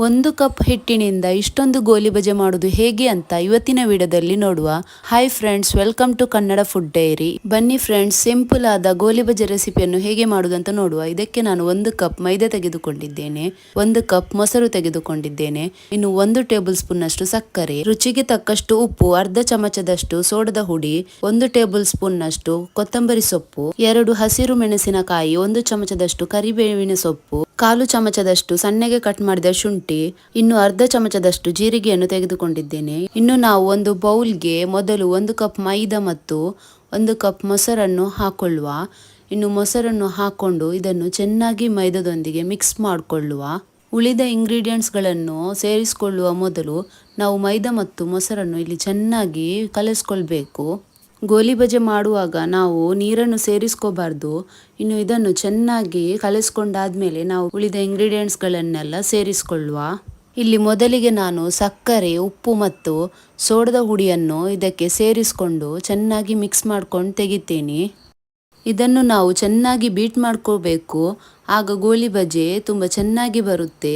ಒಂದು ಕಪ್ ಹಿಟ್ಟಿನಿಂದ ಇಷ್ಟೊಂದು ಗೋಲಿ ಬಜೆ ಮಾಡೋದು ಹೇಗೆ ಅಂತ ಇವತ್ತಿನ ವಿಡಿಯೋದಲ್ಲಿ ನೋಡುವ. Hi friends, welcome to Kannada food diary. ಬನ್ನಿ ಫ್ರೆಂಡ್ಸ್, ಸಿಂಪಲ್ ಆದ ಗೋಲಿ ಬಜೆ ರೆಸಿಪಿಯನ್ನು ಹೇಗೆ ಮಾಡುವುದು ಅಂತ ನೋಡುವ. ಇದಕ್ಕೆ ನಾನು 1 ಕಪ್ ಮೈದಾ ತೆಗೆದುಕೊಂಡಿದ್ದೇನೆ, 1 ಕಪ್ ಮೊಸರು ತೆಗೆದುಕೊಂಡಿದ್ದೇನೆ, ಇನ್ನು 1 ಟೇಬಲ್ ಸ್ಪೂನ್ ಅಷ್ಟು ಸಕ್ಕರೆ, ರುಚಿಗೆ ತಕ್ಕಷ್ಟು ಉಪ್ಪು, ಅರ್ಧ ಚಮಚದಷ್ಟು ಸೋಡದ ಹುಡಿ, 1 ಟೇಬಲ್ ಸ್ಪೂನ್ ನಷ್ಟು ಕೊತ್ತಂಬರಿ ಸೊಪ್ಪು, 2 ಹಸಿರು ಮೆಣಸಿನಕಾಯಿ, 1 ಚಮಚದಷ್ಟು ಕರಿಬೇವಿನ ಸೊಪ್ಪು, 1/4 ಚಮಚದಷ್ಟು ಸಣ್ಣಗೆ ಕಟ್ ಮಾಡಿದ ಶುಂಠಿ, ಇನ್ನು ಅರ್ಧ ಚಮಚದಷ್ಟು ಜೀರಿಗೆಯನ್ನು ತೆಗೆದುಕೊಂಡಿದ್ದೇನೆ. ಇನ್ನು ನಾವು ಒಂದು ಬೌಲ್ಗೆ ಮೊದಲು 1 ಕಪ್ ಮೈದಾ ಮತ್ತು 1 ಕಪ್ ಮೊಸರನ್ನು ಹಾಕೊಳ್ಳುವ. ಇನ್ನು ಮೊಸರನ್ನು ಹಾಕೊಂಡು ಇದನ್ನು ಚೆನ್ನಾಗಿ ಮೈದಾದೊಂದಿಗೆ ಮಿಕ್ಸ್ ಮಾಡಿಕೊಳ್ಳುವ. ಉಳಿದ ಇಂಗ್ರೀಡಿಯೆಂಟ್ಸ್ಗಳನ್ನು ಸೇರಿಸಿಕೊಳ್ಳುವ ಮೊದಲು ನಾವು ಮೈದಾ ಮತ್ತು ಮೊಸರನ್ನು ಇಲ್ಲಿ ಚೆನ್ನಾಗಿ ಕಲಿಸ್ಕೊಳ್ಬೇಕು. ಗೋಲಿ ಬಜೆ ಮಾಡುವಾಗ ನಾವು ನೀರನ್ನು ಸೇರಿಸ್ಕೋಬಾರ್ದು. ಇನ್ನು ಇದನ್ನು ಚೆನ್ನಾಗಿ ಕಲಿಸ್ಕೊಂಡಾದ್ಮೇಲೆ ನಾವು ಉಳಿದ ಇಂಗ್ರೀಡಿಯೆಂಟ್ಸ್ಗಳನ್ನೆಲ್ಲ ಸೇರಿಸ್ಕೊಳ್ಳುವ. ಇಲ್ಲಿ ಮೊದಲಿಗೆ ನಾನು ಸಕ್ಕರೆ, ಉಪ್ಪು ಮತ್ತು ಸೋಡದ ಹುಡಿಯನ್ನು ಇದಕ್ಕೆ ಸೇರಿಸ್ಕೊಂಡು ಚೆನ್ನಾಗಿ ಮಿಕ್ಸ್ ಮಾಡ್ಕೊಂಡು ತೆಗಿತೀನಿ. ಇದನ್ನು ನಾವು ಚೆನ್ನಾಗಿ ಬೀಟ್ ಮಾಡ್ಕೋಬೇಕು. ಆಗ ಗೋಲಿ ಬಜೆ ತುಂಬ ಚೆನ್ನಾಗಿ ಬರುತ್ತೆ,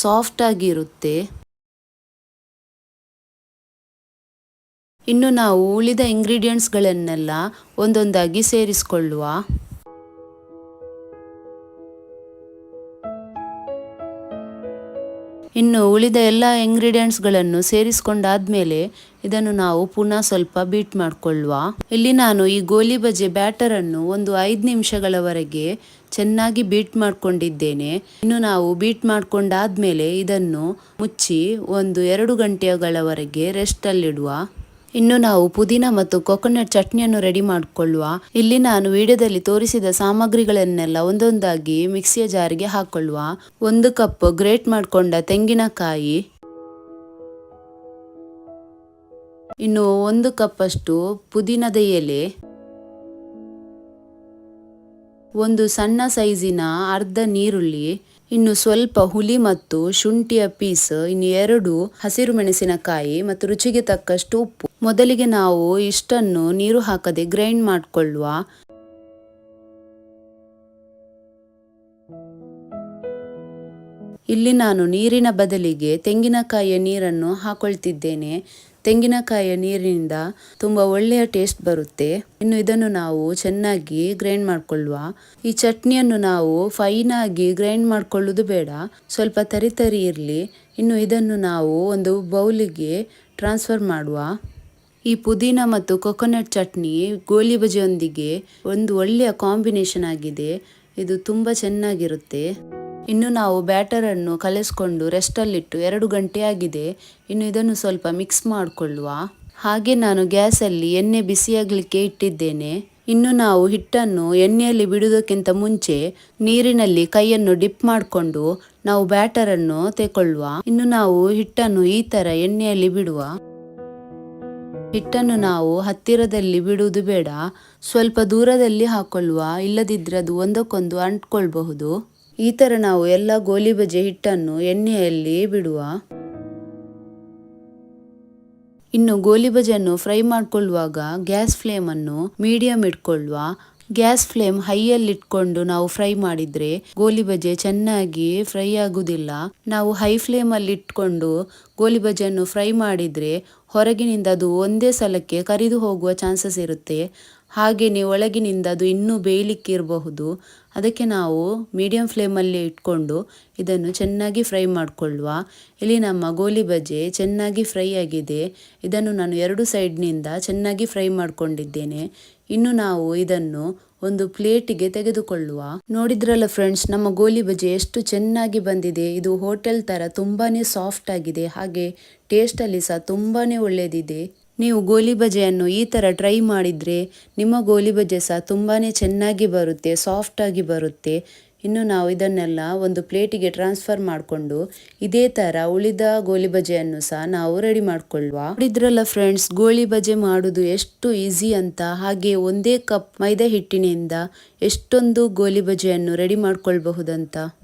ಸಾಫ್ಟ್ ಆಗಿ ಇರುತ್ತೆ. ಇನ್ನು ನಾವು ಉಳಿದ ಇಂಗ್ರೀಡಿಯೆಂಟ್ಸ್ಗಳನ್ನೆಲ್ಲ ಒಂದೊಂದಾಗಿ ಸೇರಿಸಿಕೊಳ್ಳುವ. ಇನ್ನು ಉಳಿದ ಎಲ್ಲ ಇಂಗ್ರೀಡಿಯೆಂಟ್ಸ್ಗಳನ್ನು ಸೇರಿಸ್ಕೊಂಡಾದ್ಮೇಲೆ ಇದನ್ನು ನಾವು ಪುನಃ ಸ್ವಲ್ಪ ಬೀಟ್ ಮಾಡಿಕೊಳ್ಳುವ. ಇಲ್ಲಿ ನಾನು ಈ ಗೋಲಿ ಬಜೆ ಬ್ಯಾಟರನ್ನು ಒಂದು 5 ನಿಮಿಷಗಳವರೆಗೆ ಚೆನ್ನಾಗಿ ಬೀಟ್ ಮಾಡ್ಕೊಂಡಿದ್ದೇನೆ. ಇನ್ನು ನಾವು ಬೀಟ್ ಮಾಡ್ಕೊಂಡಾದ್ಮೇಲೆ ಇದನ್ನು ಮುಚ್ಚಿ ಒಂದು 2 ಗಂಟೆಗಳವರೆಗೆ ರೆಸ್ಟಲ್ಲಿಡುವ. ಇನ್ನು ನಾವು ಪುದೀನ ಮತ್ತು ಕೊಕೊನಟ್ ಚಟ್ನಿಯನ್ನು ರೆಡಿ ಮಾಡಿಕೊಳ್ಳುವ. ಇಲ್ಲಿ ನಾನು ವಿಡಿಯೋದಲ್ಲಿ ತೋರಿಸಿದ ಸಾಮಗ್ರಿಗಳನ್ನೆಲ್ಲ ಒಂದೊಂದಾಗಿ ಮಿಕ್ಸಿಯ ಜಾರಿಗೆ ಹಾಕೊಳ್ಳುವ. 1 ಕಪ್ ಗ್ರೇಟ್ ಮಾಡಿಕೊಂಡ ತೆಂಗಿನಕಾಯಿ, ಇನ್ನು 1 ಕಪ್ ಅಷ್ಟು ಪುದೀನದ ಎಲೆ, 1 ಸಣ್ಣ ಸೈಜಿನ ಅರ್ಧ ನೀರುಳ್ಳಿ, ಇನ್ನು ಸ್ವಲ್ಪ ಹುಳಿ ಮತ್ತು ಶುಂಠಿಯ ಪೀಸ್, ಇನ್ನು 2 ಹಸಿರು ಮೆಣಸಿನಕಾಯಿ ಮತ್ತು ರುಚಿಗೆ ತಕ್ಕಷ್ಟು ಉಪ್ಪು. ಮೊದಲಿಗೆ ನಾವು ಇಷ್ಟನ್ನು ನೀರು ಹಾಕದೆ ಗ್ರೈಂಡ್ ಮಾಡಿಕೊಳ್ಳುವ. ಇಲ್ಲಿ ನಾನು ನೀರಿನ ಬದಲಿಗೆ ತೆಂಗಿನಕಾಯಿಯ ನೀರನ್ನು ಹಾಕೊಳ್ತಿದ್ದೇನೆ. ತೆಂಗಿನಕಾಯಿಯ ನೀರಿನಿಂದ ತುಂಬ ಒಳ್ಳೆಯ ಟೇಸ್ಟ್ ಬರುತ್ತೆ. ಇನ್ನು ಇದನ್ನು ನಾವು ಚೆನ್ನಾಗಿ ಗ್ರೈಂಡ್ ಮಾಡಿಕೊಳ್ಳುವ. ಈ ಚಟ್ನಿಯನ್ನು ನಾವು ಫೈನಾಗಿ ಗ್ರೈಂಡ್ ಮಾಡಿಕೊಳ್ಳುವುದು ಬೇಡ, ಸ್ವಲ್ಪ ತರಿ ಇರಲಿ. ಇನ್ನು ಇದನ್ನು ನಾವು ಒಂದು ಬೌಲಿಗೆ ಟ್ರಾನ್ಸ್ಫರ್ ಮಾಡುವ. ಈ ಪುದೀನ ಮತ್ತು ಕೊಕೊನಟ್ ಚಟ್ನಿ ಗೋಲಿ ಬಜೆಯೊಂದಿಗೆ ಒಂದು ಒಳ್ಳೆಯ ಕಾಂಬಿನೇಷನ್ ಆಗಿದೆ. ಇದು ತುಂಬ ಚೆನ್ನಾಗಿರುತ್ತೆ. ಇನ್ನು ನಾವು ಬ್ಯಾಟರನ್ನು ಕಲಿಸ್ಕೊಂಡು ರೆಸ್ಟಲ್ಲಿಟ್ಟು 2 ಗಂಟೆ ಆಗಿದೆ. ಇನ್ನು ಇದನ್ನು ಸ್ವಲ್ಪ ಮಿಕ್ಸ್ ಮಾಡಿಕೊಳ್ಳುವ. ಹಾಗೆ ನಾನು ಗ್ಯಾಸಲ್ಲಿ ಎಣ್ಣೆ ಬಿಸಿಯಾಗಲಿಕ್ಕೆ ಇಟ್ಟಿದ್ದೇನೆ. ಇನ್ನು ನಾವು ಹಿಟ್ಟನ್ನು ಎಣ್ಣೆಯಲ್ಲಿ ಬಿಡುವುದಕ್ಕಿಂತ ಮುಂಚೆ ನೀರಿನಲ್ಲಿ ಕೈಯನ್ನು ಡಿಪ್ ಮಾಡಿಕೊಂಡು ನಾವು ಬ್ಯಾಟರನ್ನು ತೆಕೊಳ್ಳುವ. ಇನ್ನು ನಾವು ಹಿಟ್ಟನ್ನು ಈ ಥರ ಎಣ್ಣೆಯಲ್ಲಿ ಬಿಡುವ. ಹಿಟ್ಟನ್ನು ನಾವು ಹತ್ತಿರದಲ್ಲಿ ಬಿಡುವುದು ಬೇಡ, ಸ್ವಲ್ಪ ದೂರದಲ್ಲಿ ಹಾಕೊಳ್ಳುವ, ಇಲ್ಲದಿದ್ದರೆ ಅದು ಒಂದಕ್ಕೊಂದು ಅಂಟ್ಕೊಳ್ಬಹುದು. ಈ ಥರ ನಾವು ಎಲ್ಲ ಗೋಲಿ ಬಜೆ ಹಿಟ್ಟನ್ನು ಎಣ್ಣೆಯಲ್ಲಿ ಬಿಡುವ. ಇನ್ನು ಗೋಲಿ ಬಜೆಯನ್ನು ಫ್ರೈ ಮಾಡಿಕೊಳ್ಳುವಾಗ ಗ್ಯಾಸ್ ಫ್ಲೇಮನ್ನು ಮೀಡಿಯಂ ಇಟ್ಕೊಳ್ಳುವ. ಗ್ಯಾಸ್ ಫ್ಲೇಮ್ ಹೈಯಲ್ಲಿ ಇಟ್ಕೊಂಡು ನಾವು ಫ್ರೈ ಮಾಡಿದ್ರೆ ಗೋಲಿ ಬಜೆ ಚೆನ್ನಾಗಿ ಫ್ರೈ ಆಗುವುದಿಲ್ಲ. ನಾವು ಹೈ ಫ್ಲೇಮಲ್ಲಿ ಇಟ್ಕೊಂಡು ಗೋಲಿ ಬಜೆಯನ್ನು ಫ್ರೈ ಮಾಡಿದ್ರೆ ಹೊರಗಿನಿಂದ ಅದು ಒಂದೇ ಸಲಕ್ಕೆ ಕರಿದು ಹೋಗುವ ಚಾನ್ಸಸ್ ಇರುತ್ತೆ. ಹಾಗೆಯೇ ಒಳಗಿನಿಂದ ಅದು ಇನ್ನೂ ಬೇಯಲಿಕ್ಕೆ ಇರಬಹುದು. ಅದಕ್ಕೆ ನಾವು ಮೀಡಿಯಂ ಫ್ಲೇಮಲ್ಲಿ ಇಟ್ಕೊಂಡು ಇದನ್ನು ಚೆನ್ನಾಗಿ ಫ್ರೈ ಮಾಡಿಕೊಳ್ಳುವ. ಇಲ್ಲಿ ನಮ್ಮ ಗೋಲಿ ಬಜೆ ಚೆನ್ನಾಗಿ ಫ್ರೈ ಆಗಿದೆ. ಇದನ್ನು ನಾನು 2 ಸೈಡ್ನಿಂದ ಚೆನ್ನಾಗಿ ಫ್ರೈ ಮಾಡಿಕೊಂಡಿದ್ದೇನೆ. ಇನ್ನು ನಾವು ಇದನ್ನು ಒಂದು ಪ್ಲೇಟಿಗೆ ತೆಗೆದುಕೊಳ್ಳುವ. ನೋಡಿದ್ರಲ್ಲ ಫ್ರೆಂಡ್ಸ್, ನಮ್ಮ ಗೋಲಿ ಬಜೆ ಎಷ್ಟು ಚೆನ್ನಾಗಿ ಬಂದಿದೆ. ಇದು ಹೋಟೆಲ್ ಥರ ತುಂಬಾನೇ ಸಾಫ್ಟ್ ಆಗಿದೆ, ಹಾಗೆ ಟೇಸ್ಟಲ್ಲಿ ಸಹ ತುಂಬಾನೇ ಒಳ್ಳೆಯದಿದೆ. ನೀವು ಗೋಲಿ ಬಜೆಯನ್ನು ಈ ಥರ ಟ್ರೈ ಮಾಡಿದರೆ ನಿಮ್ಮ ಗೋಲಿ ಬಜೆ ಸಹ ತುಂಬಾನೇ ಚೆನ್ನಾಗಿ ಬರುತ್ತೆ, ಸಾಫ್ಟಾಗಿ ಬರುತ್ತೆ. ಇನ್ನು ನಾವು ಇದನ್ನೆಲ್ಲ ಒಂದು ಪ್ಲೇಟಿಗೆ ಟ್ರಾನ್ಸ್ಫರ್ ಮಾಡಿಕೊಂಡು ಇದೇ ಥರ ಉಳಿದ ಗೋಲಿ ಬಜೆಯನ್ನು ಸಹ ನಾವು ರೆಡಿ ಮಾಡಿಕೊಳ್ಳುವ. ನೋಡಿದ್ರಲ್ಲ ಫ್ರೆಂಡ್ಸ್, ಗೋಲಿ ಬಜೆ ಮಾಡೋದು ಎಷ್ಟು ಈಸಿ ಅಂತ. ಹಾಗೆ 1 ಕಪ್ ಮೈದಾ ಹಿಟ್ಟಿನಿಂದ ಎಷ್ಟೊಂದು ಗೋಲಿ ಬಜೆಯನ್ನು ರೆಡಿ ಮಾಡ್ಕೊಳ್ಬಹುದಂತ.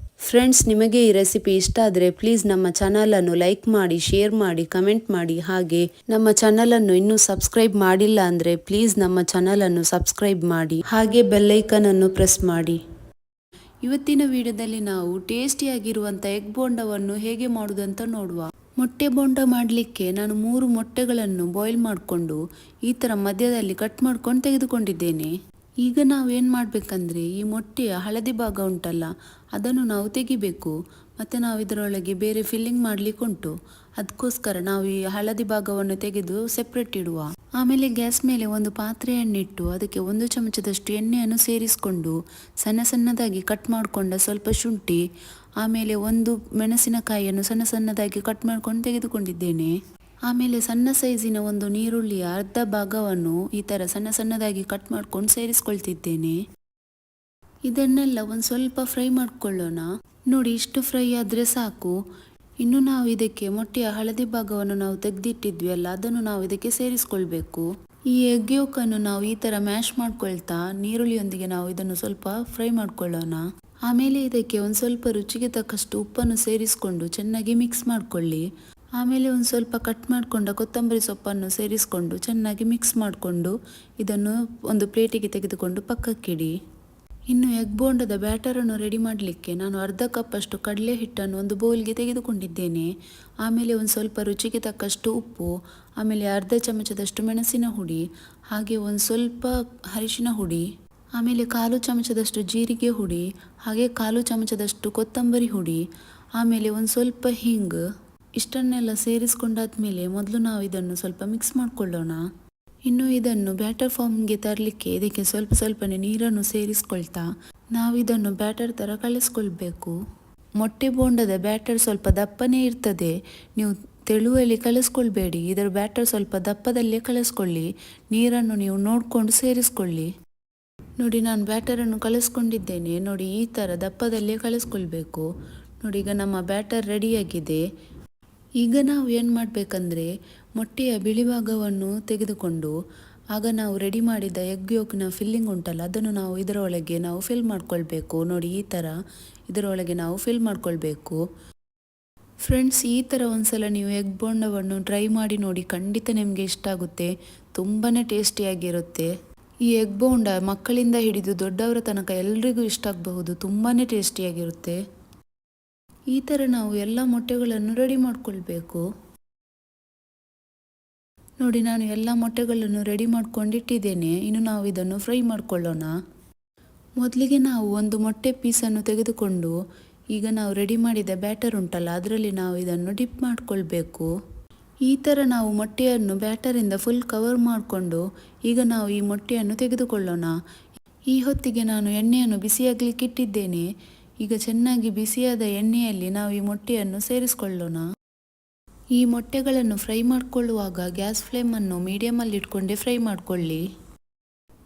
ಫ್ರೆಂಡ್ಸ್, ನಿಮಗೆ ಈ ರೆಸಿಪಿ ಇಷ್ಟ ಆದರೆ ಪ್ಲೀಸ್ ನಮ್ಮ ಚಾನಲನ್ನು ಲೈಕ್ ಮಾಡಿ, ಶೇರ್ ಮಾಡಿ, ಕಮೆಂಟ್ ಮಾಡಿ. ಹಾಗೆ ನಮ್ಮ ಚಾನಲನ್ನು ಇನ್ನೂ ಸಬ್ಸ್ಕ್ರೈಬ್ ಮಾಡಿಲ್ಲ ಅಂದರೆ ಪ್ಲೀಸ್ ನಮ್ಮ ಚಾನಲನ್ನು ಸಬ್ಸ್ಕ್ರೈಬ್ ಮಾಡಿ. ಹಾಗೆ ಬೆಲ್ ಐಕಾನ್ ಅನ್ನು ಪ್ರೆಸ್ ಮಾಡಿ. ಇವತ್ತಿನ ವಿಡಿಯೋದಲ್ಲಿ ನಾವು ಟೇಸ್ಟಿಯಾಗಿರುವಂಥ ಎಗ್ ಬೋಂಡವನ್ನು ಹೇಗೆ ಮಾಡುವುದಂತ ನೋಡುವ. ಮೊಟ್ಟೆ ಬೋಂಡ ಮಾಡಲಿಕ್ಕೆ ನಾನು 3 ಮೊಟ್ಟೆಗಳನ್ನು ಬಾಯ್ಲ್ ಮಾಡಿಕೊಂಡು ಈ ಥರ ಮಧ್ಯದಲ್ಲಿ ಕಟ್ ಮಾಡ್ಕೊಂಡು ತೆಗೆದುಕೊಂಡಿದ್ದೇನೆ. ಈಗ ನಾವು ಏನು ಮಾಡಬೇಕಂದ್ರೆ ಈ ಮೊಟ್ಟೆಯ ಹಳದಿ ಭಾಗ ಉಂಟಲ್ಲ ಅದನ್ನು ನಾವು ತೆಗಿಬೇಕು. ಮತ್ತು ನಾವು ಇದರೊಳಗೆ ಬೇರೆ ಫಿಲ್ಲಿಂಗ್ ಮಾಡಲಿಕ್ಕೆ ಉಂಟು. ಅದಕ್ಕೋಸ್ಕರ ನಾವು ಈ ಹಳದಿ ಭಾಗವನ್ನು ತೆಗೆದು ಸೆಪ್ರೇಟ್ ಇಡುವ. ಆಮೇಲೆ ಗ್ಯಾಸ್ ಮೇಲೆ ಒಂದು ಪಾತ್ರೆಯನ್ನಿಟ್ಟು ಅದಕ್ಕೆ 1 ಚಮಚದಷ್ಟು ಎಣ್ಣೆಯನ್ನು ಸೇರಿಸಿಕೊಂಡು ಸಣ್ಣ ಸಣ್ಣದಾಗಿ ಕಟ್ ಮಾಡಿಕೊಂಡ ಸ್ವಲ್ಪ ಶುಂಠಿ, ಆಮೇಲೆ 1 ಮೆಣಸಿನಕಾಯಿಯನ್ನು ಸಣ್ಣ ಸಣ್ಣದಾಗಿ ಕಟ್ ಮಾಡ್ಕೊಂಡು ತೆಗೆದುಕೊಂಡಿದ್ದೇನೆ. ಆಮೇಲೆ ಸಣ್ಣ ಸೈಜಿನ ಒಂದು ನೀರುಳ್ಳಿಯ ಅರ್ಧ ಭಾಗವನ್ನು ಈ ಥರ ಸಣ್ಣ ಸಣ್ಣದಾಗಿ ಕಟ್ ಮಾಡ್ಕೊಂಡು ಸೇರಿಸ್ಕೊಳ್ತಿದ್ದೇನೆ. ಇದನ್ನೆಲ್ಲ ಒಂದು ಸ್ವಲ್ಪ ಫ್ರೈ ಮಾಡ್ಕೊಳ್ಳೋಣ. ನೋಡಿ, ಇಷ್ಟು ಫ್ರೈ ಆದರೆ ಸಾಕು. ಇನ್ನು ನಾವು ಇದಕ್ಕೆ ಮೊಟ್ಟೆಯ ಹಳದಿ ಭಾಗವನ್ನು ನಾವು ತೆಗೆದಿಟ್ಟಿದ್ವಿ ಅಲ್ಲ, ಅದನ್ನು ನಾವು ಇದಕ್ಕೆ ಸೇರಿಸ್ಕೊಳ್ಬೇಕು. ಈ ಎಗ್ ಯೊಕ್ಕನ್ನು ನಾವು ಈ ಥರ ಮ್ಯಾಶ್ ಮಾಡ್ಕೊಳ್ತಾ ನೀರುಳ್ಳಿಯೊಂದಿಗೆ ನಾವು ಇದನ್ನು ಸ್ವಲ್ಪ ಫ್ರೈ ಮಾಡ್ಕೊಳ್ಳೋಣ. ಆಮೇಲೆ ಇದಕ್ಕೆ ಒಂದು ಸ್ವಲ್ಪ ರುಚಿಗೆ ತಕ್ಕಷ್ಟು ಉಪ್ಪನ್ನು ಸೇರಿಸ್ಕೊಂಡು ಚೆನ್ನಾಗಿ ಮಿಕ್ಸ್ ಮಾಡ್ಕೊಳ್ಳಿ. ಆಮೇಲೆ ಒಂದು ಸ್ವಲ್ಪ ಕಟ್ ಮಾಡಿಕೊಂಡ ಕೊತ್ತಂಬರಿ ಸೊಪ್ಪನ್ನು ಸೇರಿಸ್ಕೊಂಡು ಚೆನ್ನಾಗಿ ಮಿಕ್ಸ್ ಮಾಡಿಕೊಂಡು ಇದನ್ನು ಒಂದು ಪ್ಲೇಟಿಗೆ ತೆಗೆದುಕೊಂಡು ಪಕ್ಕಕ್ಕಿಡಿ. ಇನ್ನು ಎಗ್ ಬೋಂಡದ ಬ್ಯಾಟರನ್ನು ರೆಡಿ ಮಾಡಲಿಕ್ಕೆ ನಾನು ಅರ್ಧ ಕಪ್ಪಷ್ಟು ಕಡಲೆ ಹಿಟ್ಟನ್ನು ಒಂದು ಬೌಲ್ಗೆ ತೆಗೆದುಕೊಂಡಿದ್ದೇನೆ. ಆಮೇಲೆ ಒಂದು ಸ್ವಲ್ಪ ರುಚಿಗೆ ತಕ್ಕಷ್ಟು ಉಪ್ಪು, ಆಮೇಲೆ ಅರ್ಧ ಚಮಚದಷ್ಟು ಮೆಣಸಿನ ಹುಡಿ, ಹಾಗೆ ಒಂದು ಸ್ವಲ್ಪ ಅರಿಶಿನ ಹುಡಿ, ಆಮೇಲೆ 1/4 ಚಮಚದಷ್ಟು ಜೀರಿಗೆ ಹುಡಿ, ಹಾಗೆ 1/4 ಚಮಚದಷ್ಟು ಕೊತ್ತಂಬರಿ ಹುಡಿ, ಆಮೇಲೆ ಒಂದು ಸ್ವಲ್ಪ ಹಿಂಗ್. ಇಷ್ಟನ್ನೆಲ್ಲ ಸೇರಿಸ್ಕೊಂಡಾದ್ಮೇಲೆ ಮೊದಲು ನಾವು ಇದನ್ನು ಸ್ವಲ್ಪ ಮಿಕ್ಸ್ ಮಾಡಿಕೊಳ್ಳೋಣ. ಇನ್ನು ಇದನ್ನು ಬ್ಯಾಟರ್ ಫಾರ್ಮ್ಗೆ ತರಲಿಕ್ಕೆ ಇದಕ್ಕೆ ಸ್ವಲ್ಪ ಸ್ವಲ್ಪನೇ ನೀರನ್ನು ಸೇರಿಸ್ಕೊಳ್ತಾ ನಾವು ಇದನ್ನು ಬ್ಯಾಟರ್ ಥರ ಕಲಿಸ್ಕೊಳ್ಬೇಕು. ಮೊಟ್ಟೆ ಬೋಂಡದ ಬ್ಯಾಟರ್ ಸ್ವಲ್ಪ ದಪ್ಪನೇ ಇರ್ತದೆ, ನೀವು ತೆಳುವಲ್ಲಿ ಕಲಿಸ್ಕೊಳ್ಬೇಡಿ. ಇದರ ಬ್ಯಾಟರ್ ಸ್ವಲ್ಪ ದಪ್ಪದಲ್ಲೇ ಕಲಿಸ್ಕೊಳ್ಳಿ. ನೀರನ್ನು ನೀವು ನೋಡಿಕೊಂಡು ಸೇರಿಸ್ಕೊಳ್ಳಿ. ನೋಡಿ, ನಾನು ಬ್ಯಾಟರನ್ನು ಕಲಿಸ್ಕೊಂಡಿದ್ದೇನೆ. ನೋಡಿ, ಈ ಥರ ದಪ್ಪದಲ್ಲೇ ಕಲಿಸ್ಕೊಳ್ಬೇಕು. ನೋಡಿ, ಈಗ ನಮ್ಮ ಬ್ಯಾಟರ್ ರೆಡಿಯಾಗಿದೆ. ಈಗ ನಾವು ಏನು ಮಾಡಬೇಕಂದ್ರೆ ಮೊಟ್ಟೆಯ ಬಿಳಿ ಭಾಗವನ್ನು ತೆಗೆದುಕೊಂಡು ಆಗ ನಾವು ರೆಡಿ ಮಾಡಿದ ಎಗ್ ಯೊಕ್ನ ಫಿಲ್ಲಿಂಗ್ ಉಂಟಲ್ಲ ಅದನ್ನು ನಾವು ಇದರೊಳಗೆ ನಾವು ಫಿಲ್ ಮಾಡ್ಕೊಳ್ಬೇಕು. ನೋಡಿ, ಈ ಥರ ಇದರೊಳಗೆ ನಾವು ಫಿಲ್ ಮಾಡ್ಕೊಳ್ಬೇಕು. ಫ್ರೆಂಡ್ಸ್, ಈ ಥರ ಒಂದ್ಸಲ ನೀವು ಎಗ್ ಬೋಂಡವನ್ನು ಟ್ರೈ ಮಾಡಿ ನೋಡಿ, ಖಂಡಿತ ನಿಮಗೆ ಇಷ್ಟ ಆಗುತ್ತೆ. ತುಂಬಾ ಟೇಸ್ಟಿಯಾಗಿರುತ್ತೆ. ಈ ಎಗ್ ಬೋಂಡ ಮಕ್ಕಳಿಂದ ಹಿಡಿದು ದೊಡ್ಡವರ ತನಕ ಎಲ್ರಿಗೂ ಇಷ್ಟ ಆಗಬಹುದು. ತುಂಬಾ ಟೇಸ್ಟಿಯಾಗಿರುತ್ತೆ. ಈ ಥರ ನಾವು ಎಲ್ಲ ಮೊಟ್ಟೆಗಳನ್ನು ರೆಡಿ ಮಾಡ್ಕೊಳ್ಬೇಕು. ನೋಡಿ, ನಾನು ಎಲ್ಲ ಮೊಟ್ಟೆಗಳನ್ನು ರೆಡಿ ಮಾಡ್ಕೊಂಡಿಟ್ಟಿದ್ದೇನೆ. ಇನ್ನು ನಾವು ಇದನ್ನು ಫ್ರೈ ಮಾಡ್ಕೊಳ್ಳೋಣ. ಮೊದಲಿಗೆ ನಾವು ಒಂದು ಮೊಟ್ಟೆ ಪೀಸನ್ನು ತೆಗೆದುಕೊಂಡು ಈಗ ನಾವು ರೆಡಿ ಮಾಡಿದ ಬ್ಯಾಟರ್ ಉಂಟಲ್ಲ ಅದರಲ್ಲಿ ನಾವು ಇದನ್ನು ಡಿಪ್ ಮಾಡ್ಕೊಳ್ಬೇಕು. ಈ ಥರ ನಾವು ಮೊಟ್ಟೆಯನ್ನು ಬ್ಯಾಟರಿಂದ ಫುಲ್ ಕವರ್ ಮಾಡಿಕೊಂಡು ಈಗ ನಾವು ಈ ಮೊಟ್ಟೆಯನ್ನು ತೆಗೆದುಕೊಳ್ಳೋಣ. ಈ ಹೊತ್ತಿಗೆ ನಾನು ಎಣ್ಣೆಯನ್ನು ಬಿಸಿಯಾಗಲಿಕ್ಕೆ ಇಟ್ಟಿದ್ದೇನೆ. ಈಗ ಚೆನ್ನಾಗಿ ಬಿಸಿಯಾದ ಎಣ್ಣೆಯಲ್ಲಿ ನಾವು ಈ ಮೊಟ್ಟೆಯನ್ನು ಸೇರಿಸ್ಕೊಳ್ಳೋಣ. ಈ ಮೊಟ್ಟೆಗಳನ್ನು ಫ್ರೈ ಮಾಡಿಕೊಳ್ಳುವಾಗ ಗ್ಯಾಸ್ ಫ್ಲೇಮನ್ನು ಮೀಡಿಯಮಲ್ಲಿ ಇಟ್ಕೊಂಡೆ ಫ್ರೈ ಮಾಡಿಕೊಳ್ಳಿ.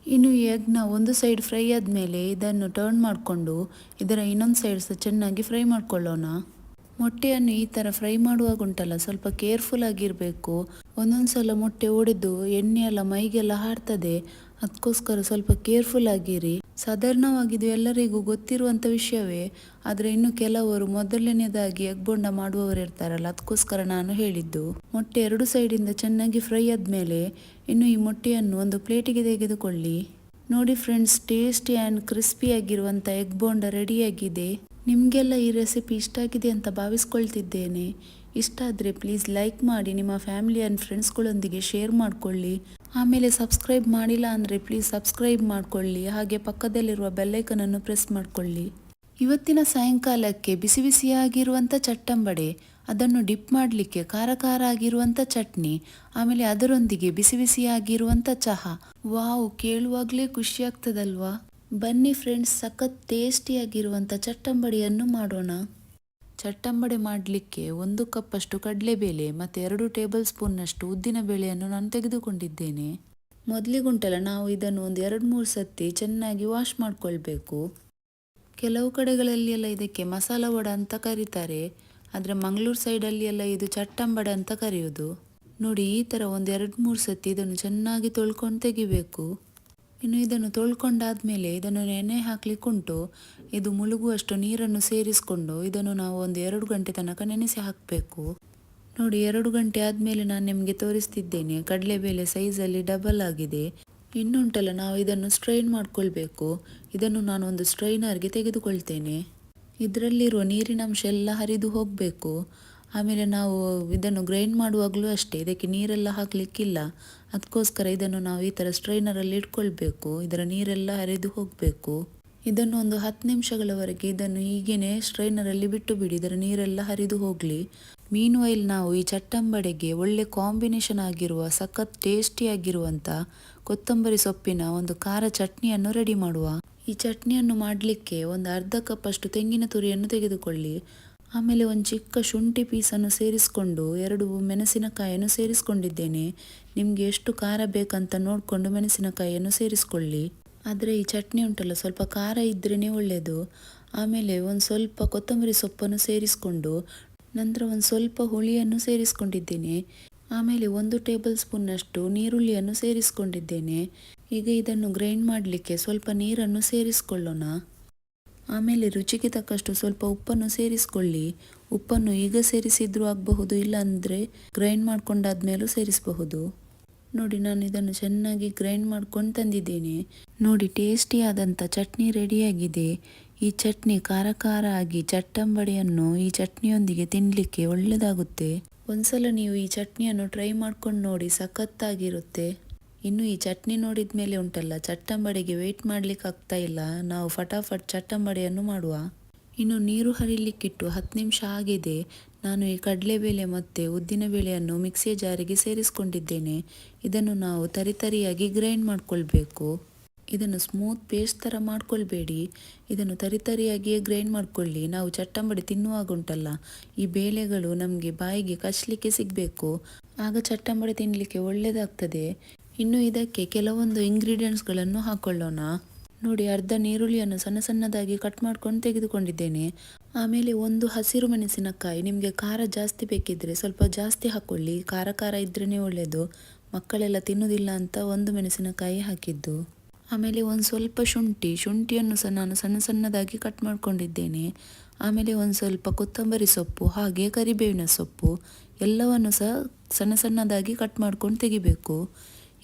ಇನ್ನು ಈ ಎಗ್ನ ಒಂದು ಸೈಡ್ ಫ್ರೈ ಆದಮೇಲೆ ಇದನ್ನು ಟರ್ನ್ ಮಾಡಿಕೊಂಡು ಇದರ ಇನ್ನೊಂದು ಸೈಡ್ ಸಹ ಚೆನ್ನಾಗಿ ಫ್ರೈ ಮಾಡಿಕೊಳ್ಳೋಣ. ಮೊಟ್ಟೆಯನ್ನು ಈ ಥರ ಫ್ರೈ ಮಾಡುವಾಗ ಉಂಟಲ್ಲ ಸ್ವಲ್ಪ ಕೇರ್ಫುಲ್ ಆಗಿರಬೇಕು. ಒಂದೊಂದು ಸಲ ಮೊಟ್ಟೆ ಒಡೆದು ಎಣ್ಣೆ ಎಲ್ಲ ಮೈಗೆಲ್ಲ ಹಾರ್ತದೆ. ಅದಕ್ಕೋಸ್ಕರ ಸ್ವಲ್ಪ ಕೇರ್ಫುಲ್ ಆಗಿರಿ. ಸಾಧಾರಣವಾಗಿ ಇದು ಎಲ್ಲರಿಗೂ ಗೊತ್ತಿರುವಂಥ ವಿಷಯವೇ, ಆದರೆ ಇನ್ನು ಕೆಲವರು ಮೊದಲನೇದಾಗಿ ಎಗ್ ಬೋಂಡ ಮಾಡುವವರು ಇರ್ತಾರಲ್ಲ, ಅದಕ್ಕೋಸ್ಕರ ನಾನು ಹೇಳಿದ್ದು. ಮೊಟ್ಟೆ 2 ಸೈಡಿಂದ ಚೆನ್ನಾಗಿ ಫ್ರೈ ಆದಮೇಲೆ ಇನ್ನು ಈ ಮೊಟ್ಟೆಯನ್ನು ಒಂದು ಪ್ಲೇಟಿಗೆ ತೆಗೆದುಕೊಳ್ಳಿ. ನೋಡಿ ಫ್ರೆಂಡ್ಸ್, ಟೇಸ್ಟಿ ಆ್ಯಂಡ್ ಕ್ರಿಸ್ಪಿಯಾಗಿರುವಂಥ ಎಗ್ ಬೋಂಡ ರೆಡಿಯಾಗಿದೆ. ನಿಮಗೆಲ್ಲ ಈ ರೆಸಿಪಿ ಇಷ್ಟ ಆಗಿದೆ ಅಂತ ಭಾವಿಸ್ಕೊಳ್ತಿದ್ದೇನೆ. ಇಷ್ಟ ಆದರೆ ಪ್ಲೀಸ್ ಲೈಕ್ ಮಾಡಿ, ನಿಮ್ಮ ಫ್ಯಾಮಿಲಿ ಆ್ಯಂಡ್ ಫ್ರೆಂಡ್ಸ್ಗಳೊಂದಿಗೆ ಶೇರ್ ಮಾಡಿಕೊಳ್ಳಿ. ಆಮೇಲೆ ಸಬ್ಸ್ಕ್ರೈಬ್ ಮಾಡಿಲ್ಲ ಅಂದರೆ ಪ್ಲೀಸ್ ಸಬ್ಸ್ಕ್ರೈಬ್ ಮಾಡಿಕೊಳ್ಳಿ. ಹಾಗೆ ಪಕ್ಕದಲ್ಲಿರುವ ಬೆಲ್ಲೈಕನನ್ನು ಪ್ರೆಸ್ ಮಾಡಿಕೊಳ್ಳಿ. ಇವತ್ತಿನ ಸಾಯಂಕಾಲಕ್ಕೆ ಬಿಸಿ ಬಿಸಿಯಾಗಿರುವಂಥ ಚಟ್ಟಂಬಡೆ, ಅದನ್ನು ಡಿಪ್ ಮಾಡಲಿಕ್ಕೆ ಖಾರ ಖಾರ ಆಗಿರುವಂಥ ಚಟ್ನಿ, ಆಮೇಲೆ ಅದರೊಂದಿಗೆ ಬಿಸಿ ಬಿಸಿಯಾಗಿರುವಂಥ ಚಹಾ. ವಾವ್, ಕೇಳುವಾಗಲೇ ಖುಷಿ ಆಗ್ತದಲ್ವಾ? ಬನ್ನಿ ಫ್ರೆಂಡ್ಸ್, ಸಖತ್ ಟೇಸ್ಟಿಯಾಗಿರುವಂಥ ಚಟ್ಟಂಬಡಿಯನ್ನು ಮಾಡೋಣ. ಚಟ್ಟಂಬಡೆ ಮಾಡಲಿಕ್ಕೆ 1 ಕಪ್ಪಷ್ಟು ಕಡಲೆಬೇಳೆ ಮತ್ತು 2 ಟೇಬಲ್ ಸ್ಪೂನ್ನಷ್ಟು ಉದ್ದಿನ ಬೇಳೆಯನ್ನು ನಾನು ತೆಗೆದುಕೊಂಡಿದ್ದೇನೆ. ಮೊದಲಿಗುಂಟಲ್ಲ ನಾವು ಇದನ್ನು ಒಂದು 2-3 ಸತಿ ಚೆನ್ನಾಗಿ ವಾಶ್ ಮಾಡ್ಕೊಳ್ಬೇಕು. ಕೆಲವು ಕಡೆಗಳಲ್ಲಿ ಎಲ್ಲ ಇದಕ್ಕೆ ಮಸಾಲ ವಡ ಅಂತ ಕರೀತಾರೆ, ಆದರೆ ಮಂಗಳೂರು ಸೈಡಲ್ಲಿ ಎಲ್ಲ ಇದು ಚಟ್ಟಂಬಡೆ ಅಂತ ಕರೆಯೋದು. ನೋಡಿ, ಈ ಥರ ಒಂದು 2-3 ಸತಿ ಇದನ್ನು ಚೆನ್ನಾಗಿ ತೊಳ್ಕೊಂಡು ತೆಗಿಬೇಕು. ಇನ್ನು ಇದನ್ನು ತೊಳ್ಕೊಂಡಾದ್ಮೇಲೆ ಇದನ್ನು ನೆನೆ ಹಾಕ್ಲಿಕ್ಕುಂಟು. ಇದು ಮುಳುಗುವಷ್ಟು ನೀರನ್ನು ಸೇರಿಸ್ಕೊಂಡು ಇದನ್ನು ನಾವು ಒಂದು 2 ಗಂಟೆ ತನಕ ನೆನೆಸಿ ಹಾಕಬೇಕು. ನೋಡಿ, 2 ಗಂಟೆ ಆದಮೇಲೆ ನಾನು ನಿಮಗೆ ತೋರಿಸ್ತಿದ್ದೇನೆ. ಕಡಲೆಬೇಳೆ ಸೈಜಲ್ಲಿ ಡಬಲ್ ಆಗಿದೆ. ಇನ್ನುಂಟಲ್ಲ ನಾವು ಇದನ್ನು ಸ್ಟ್ರೈನ್ ಮಾಡ್ಕೊಳ್ಬೇಕು. ಇದನ್ನು ನಾನು ಒಂದು ಸ್ಟ್ರೈನರ್ಗೆ ತೆಗೆದುಕೊಳ್ತೇನೆ. ಇದರಲ್ಲಿರುವ ನೀರಿನಂಶ ಎಲ್ಲ ಹರಿದು ಹೋಗಬೇಕು. ಆಮೇಲೆ ನಾವು ಇದನ್ನು ಗ್ರೈಂಡ್ ಮಾಡುವಾಗಲೂ ಅಷ್ಟೇ, ಇದಕ್ಕೆ ನೀರೆಲ್ಲ ಹಾಕಲಿಕ್ಕಿಲ್ಲ. ಅದಕ್ಕೋಸ್ಕರ ಇದನ್ನು ನಾವು ಈ ಥರ ಸ್ಟ್ರೈನರಲ್ಲಿ ಇಟ್ಕೊಳ್ಬೇಕು. ಇದರ ನೀರೆಲ್ಲ ಹರಿದು ಹೋಗಬೇಕು. ಇದನ್ನು ಒಂದು 10 ನಿಮಿಷಗಳವರೆಗೆ ಇದನ್ನು ಹೀಗೇನೆ ಸ್ಟ್ರೈನರಲ್ಲಿ ಬಿಟ್ಟು ಬಿಡಿ, ಇದರ ನೀರೆಲ್ಲ ಹರಿದು ಹೋಗಲಿ. ಮೀನ್ವೈಲ್ ನಾವು ಈ ಚಟ್ಟಂಬಡೆಗೆ ಒಳ್ಳೆ ಕಾಂಬಿನೇಷನ್ ಆಗಿರುವ ಸಖತ್ ಟೇಸ್ಟಿಯಾಗಿರುವಂಥ ಕೊತ್ತಂಬರಿ ಸೊಪ್ಪಿನ ಒಂದು ಖಾರ ಚಟ್ನಿಯನ್ನು ರೆಡಿ ಮಾಡುವ. ಈ ಚಟ್ನಿಯನ್ನು ಮಾಡಲಿಕ್ಕೆ ಒಂದು ಅರ್ಧ ಕಪ್ ಅಷ್ಟು ತೆಂಗಿನ ತುರಿಯನ್ನು ತೆಗೆದುಕೊಳ್ಳಿ. ಆಮೇಲೆ ಒಂದು ಚಿಕ್ಕ ಶುಂಠಿ ಪೀಸನ್ನು ಸೇರಿಸ್ಕೊಂಡು 2 ಮೆಣಸಿನಕಾಯಿಯನ್ನು ಸೇರಿಸ್ಕೊಂಡಿದ್ದೇನೆ. ನಿಮಗೆ ಎಷ್ಟು ಖಾರ ಬೇಕಂತ ನೋಡಿಕೊಂಡು ಮೆಣಸಿನಕಾಯಿಯನ್ನು ಸೇರಿಸ್ಕೊಳ್ಳಿ. ಆದರೆ ಈ ಚಟ್ನಿ ಉಂಟಲ್ಲ ಸ್ವಲ್ಪ ಖಾರ ಇದ್ರೇ ಒಳ್ಳೆಯದು. ಆಮೇಲೆ ಒಂದು ಸ್ವಲ್ಪ ಕೊತ್ತಂಬರಿ ಸೊಪ್ಪನ್ನು ಸೇರಿಸ್ಕೊಂಡು ನಂತರ ಒಂದು ಸ್ವಲ್ಪ ಹುಳಿಯನ್ನು ಸೇರಿಸ್ಕೊಂಡಿದ್ದೇನೆ. ಆಮೇಲೆ 1 ಟೇಬಲ್ ಸ್ಪೂನ್ನಷ್ಟು ನೀರುಳ್ಳಿಯನ್ನು ಸೇರಿಸ್ಕೊಂಡಿದ್ದೇನೆ. ಈಗ ಇದನ್ನು ಗ್ರೈಂಡ್ ಮಾಡಲಿಕ್ಕೆ ಸ್ವಲ್ಪ ನೀರನ್ನು ಸೇರಿಸ್ಕೊಳ್ಳೋಣ. ಆಮೇಲೆ ರುಚಿಗೆ ತಕ್ಕಷ್ಟು ಸ್ವಲ್ಪ ಉಪ್ಪನ್ನು ಸೇರಿಸ್ಕೊಳ್ಳಿ. ಉಪ್ಪನ್ನು ಈಗ ಸೇರಿಸಿದ್ರೂ ಆಗಬಹುದು, ಇಲ್ಲಾಂದರೆ ಗ್ರೈಂಡ್ ಮಾಡ್ಕೊಂಡಾದ್ಮೇಲೂ ಸೇರಿಸಬಹುದು. ನೋಡಿ, ನಾನು ಇದನ್ನು ಚೆನ್ನಾಗಿ ಗ್ರೈಂಡ್ ಮಾಡ್ಕೊಂಡು ತಂದಿದ್ದೇನೆ. ನೋಡಿ, ಟೇಸ್ಟಿಯಾದಂಥ ಚಟ್ನಿ ರೆಡಿಯಾಗಿದೆ. ಈ ಚಟ್ನಿ ಖಾರ ಖಾರ ಆಗಿ ಚಟ್ಟಂಬಡೆಯನ್ನು ಈ ಚಟ್ನಿಯೊಂದಿಗೆ ತಿನ್ನಲಿಕ್ಕೆ ಒಳ್ಳೆಯದಾಗುತ್ತೆ. ಒಂದ್ಸಲ ನೀವು ಈ ಚಟ್ನಿಯನ್ನು ಟ್ರೈ ಮಾಡ್ಕೊಂಡು ನೋಡಿ, ಸಖತ್ತಾಗಿರುತ್ತೆ. ಇನ್ನು ಈ ಚಟ್ನಿ ನೋಡಿದ ಮೇಲೆ ಉಂಟಲ್ಲ, ಚಟ್ಟಂಬಡೆಗೆ ವೆಯ್ಟ್ ಮಾಡ್ಲಿಕ್ಕೆ ಆಗ್ತಾ ಇಲ್ಲ. ನಾವು ಫಟಾಫಟ್ ಚಟ್ಟಂಬಡೆಯನ್ನು ಮಾಡುವ. ಇನ್ನು ನೀರು ಹರಿಲಿಕ್ಕಿಟ್ಟು 10 ನಿಮಿಷ ಆಗಿದೆ. ನಾನು ಈ ಕಡಲೆಬೇಳೆ ಮತ್ತು ಉದ್ದಿನಬೇಳೆಯನ್ನು ಮಿಕ್ಸಿಯ ಜಾರಿಗೆ ಸೇರಿಸ್ಕೊಂಡಿದ್ದೇನೆ. ಇದನ್ನು ನಾವು ತರಿತರಿಯಾಗಿ ಗ್ರೈಂಡ್ ಮಾಡ್ಕೊಳ್ಬೇಕು. ಇದನ್ನು ಸ್ಮೂತ್ ಪೇಸ್ಟ್ ಥರ ಮಾಡ್ಕೊಳ್ಬೇಡಿ, ಇದನ್ನು ತರಿತರಿಯಾಗಿಯೇ ಗ್ರೈಂಡ್ ಮಾಡ್ಕೊಳ್ಳಿ. ನಾವು ಚಟ್ಟಂಬಡೆ ತಿನ್ನುವಾಗ ಉಂಟಲ್ಲ, ಈ ಬೇಳೆಗಳು ನಮಗೆ ಬಾಯಿಗೆ ಕಚ್ಚಲಿಕ್ಕೆ ಸಿಗಬೇಕು, ಆಗ ಚಟ್ಟಂಬಡೆ ತಿನ್ನಲಿಕ್ಕೆ ಒಳ್ಳೆಯದಾಗ್ತದೆ. ಇನ್ನು ಇದಕ್ಕೆ ಕೆಲವೊಂದು ಇಂಗ್ರೀಡಿಯೆಂಟ್ಸ್ಗಳನ್ನು ಹಾಕ್ಕೊಳ್ಳೋಣ. ನೋಡಿ, ಅರ್ಧ ನೀರುಳ್ಳಿಯನ್ನು ಸಣ್ಣ ಸಣ್ಣದಾಗಿ ಕಟ್ ಮಾಡ್ಕೊಂಡು ತೆಗೆದುಕೊಂಡಿದ್ದೇನೆ. ಆಮೇಲೆ 1 ಹಸಿರು ಮೆಣಸಿನಕಾಯಿ, ನಿಮಗೆ ಖಾರ ಜಾಸ್ತಿ ಬೇಕಿದ್ದರೆ ಸ್ವಲ್ಪ ಜಾಸ್ತಿ ಹಾಕ್ಕೊಳ್ಳಿ. ಖಾರ ಖಾರ ಇದ್ರೇ ಒಳ್ಳೆಯದು. ಮಕ್ಕಳೆಲ್ಲ ತಿನ್ನೋದಿಲ್ಲ ಅಂತ 1 ಮೆಣಸಿನಕಾಯಿ ಹಾಕಿದ್ದು. ಆಮೇಲೆ ಒಂದು ಸ್ವಲ್ಪ ಶುಂಠಿಯನ್ನು ಸಹ ನಾನು ಸಣ್ಣ ಸಣ್ಣದಾಗಿ ಕಟ್ ಮಾಡ್ಕೊಂಡಿದ್ದೇನೆ. ಆಮೇಲೆ ಒಂದು ಸ್ವಲ್ಪ ಕೊತ್ತಂಬರಿ ಸೊಪ್ಪು ಹಾಗೆ ಕರಿಬೇವಿನ ಸೊಪ್ಪು ಎಲ್ಲವನ್ನು ಸಹ ಸಣ್ಣ ಸಣ್ಣದಾಗಿ ಕಟ್ ಮಾಡ್ಕೊಂಡು ತೆಗಿಬೇಕು.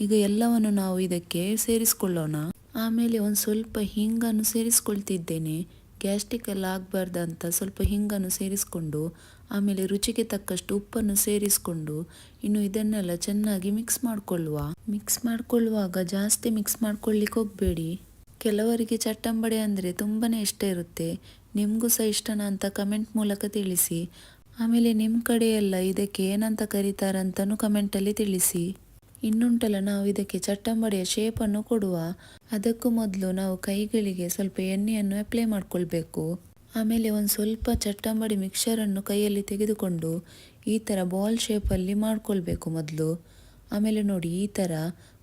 ಈಗ ಎಲ್ಲವನ್ನು ನಾವು ಇದಕ್ಕೆ ಸೇರಿಸ್ಕೊಳ್ಳೋಣ. ಆಮೇಲೆ ಒಂದು ಸ್ವಲ್ಪ ಹಿಂಗನ್ನು ಸೇರಿಸ್ಕೊಳ್ತಿದ್ದೇನೆ. ಗ್ಯಾಸ್ಟ್ರಿಕ್ ಎಲ್ಲ ಆಗಬಾರ್ದಂತ ಸ್ವಲ್ಪ ಹಿಂಗನ್ನು ಸೇರಿಸ್ಕೊಂಡು, ಆಮೇಲೆ ರುಚಿಗೆ ತಕ್ಕಷ್ಟು ಉಪ್ಪನ್ನು ಸೇರಿಸ್ಕೊಂಡು ಇನ್ನು ಇದನ್ನೆಲ್ಲ ಚೆನ್ನಾಗಿ ಮಿಕ್ಸ್ ಮಾಡ್ಕೊಳ್ಳುವಾಗ ಜಾಸ್ತಿ ಮಿಕ್ಸ್ ಮಾಡ್ಕೊಳ್ಳಿಕ್ಕೆ ಹೋಗಬೇಡಿ. ಕೆಲವರಿಗೆ ಚಟ್ಟಂಬಡೆ ಅಂದರೆ ತುಂಬಾ ಇಷ್ಟ ಇರುತ್ತೆ. ನಿಮಗೂ ಸಹ ಇಷ್ಟನಾ ಅಂತ ಕಮೆಂಟ್ ಮೂಲಕ ತಿಳಿಸಿ. ಆಮೇಲೆ ನಿಮ್ಮ ಕಡೆ ಎಲ್ಲ ಇದಕ್ಕೆ ಏನಂತ ಕರೀತಾರಂತನೂ ಕಮೆಂಟಲ್ಲಿ ತಿಳಿಸಿ. ಇನ್ನುಂಟಲ್ಲ, ನಾವು ಇದಕ್ಕೆ ಚಟ್ಟಂಬಡೆಯ ಶೇಪನ್ನು ಕೊಡುವ. ಅದಕ್ಕೂ ಮೊದಲು ನಾವು ಕೈಗಳಿಗೆ ಸ್ವಲ್ಪ ಎಣ್ಣೆಯನ್ನು ಅಪ್ಲೈ ಮಾಡ್ಕೊಳ್ಬೇಕು. ಆಮೇಲೆ ಒಂದು ಸ್ವಲ್ಪ ಚಟ್ಟಂಬಡೆ ಮಿಕ್ಸರನ್ನು ಕೈಯಲ್ಲಿ ತೆಗೆದುಕೊಂಡು ಈ ಥರ ಬಾಲ್ ಶೇಪಲ್ಲಿ ಮಾಡ್ಕೊಳ್ಬೇಕು ಮೊದಲು. ಆಮೇಲೆ ನೋಡಿ, ಈ ಥರ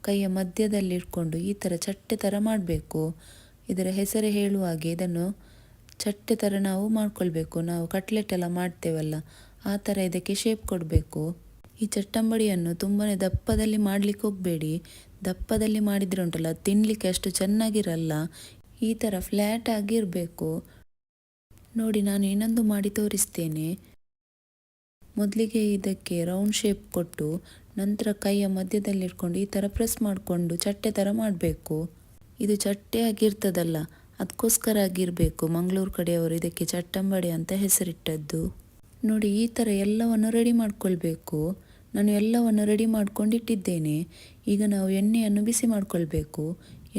ಕೈಯ ಮಧ್ಯದಲ್ಲಿ ಇಟ್ಕೊಂಡು ಈ ಥರ ಚಟ್ಟೆ ಥರ ಮಾಡಬೇಕು. ಇದರ ಹೆಸರೇ ಹೇಳುವ ಹಾಗೆ ಇದನ್ನು ಚಟ್ಟೆ ಥರ ನಾವು ಮಾಡ್ಕೊಳ್ಬೇಕು. ನಾವು ಕಟ್ಲೆಟ್ ಎಲ್ಲ ಮಾಡ್ತೇವಲ್ಲ, ಆ ಥರ ಇದಕ್ಕೆ ಶೇಪ್ ಕೊಡಬೇಕು. ಈ ಚಟ್ಟಂಬಡಿಯನ್ನು ತುಂಬಾ ದಪ್ಪದಲ್ಲಿ ಮಾಡಲಿಕ್ಕೆ ಹೋಗಬೇಡಿ. ದಪ್ಪದಲ್ಲಿ ಮಾಡಿದರೆ ಉಂಟಲ್ಲ, ತಿನ್ನಲಿಕ್ಕೆ ಅಷ್ಟು ಚೆನ್ನಾಗಿರಲ್ಲ. ಈ ಥರ ಫ್ಲ್ಯಾಟ್ ಆಗಿರಬೇಕು. ನೋಡಿ, ನಾನು ಇನ್ನೊಂದು ಮಾಡಿ ತೋರಿಸ್ತೇನೆ. ಮೊದಲಿಗೆ ಇದಕ್ಕೆ ರೌಂಡ್ ಶೇಪ್ ಕೊಟ್ಟು ನಂತರ ಕೈಯ ಮಧ್ಯದಲ್ಲಿ ಇಟ್ಕೊಂಡು ಈ ಥರ ಪ್ರೆಸ್ ಮಾಡಿಕೊಂಡು ಚಟ್ಟೆ ಥರ ಮಾಡಬೇಕು. ಇದು ಚಟ್ಟೆ ಆಗಿರ್ತದಲ್ಲ, ಅದಕ್ಕೋಸ್ಕರ ಆಗಿರಬೇಕು ಮಂಗಳೂರು ಕಡೆಯವರು ಇದಕ್ಕೆ ಚಟ್ಟಂಬಡೆ ಅಂತ ಹೆಸರಿಟ್ಟದ್ದು. ನೋಡಿ, ಈ ಥರ ಎಲ್ಲವನ್ನು ರೆಡಿ ಮಾಡ್ಕೊಳ್ಬೇಕು. ನಾನು ಎಲ್ಲವನ್ನು ರೆಡಿ ಮಾಡ್ಕೊಂಡಿಟ್ಟಿದ್ದೇನೆ. ಈಗ ನಾವು ಎಣ್ಣೆಯನ್ನು ಬಿಸಿ ಮಾಡ್ಕೊಳ್ಬೇಕು.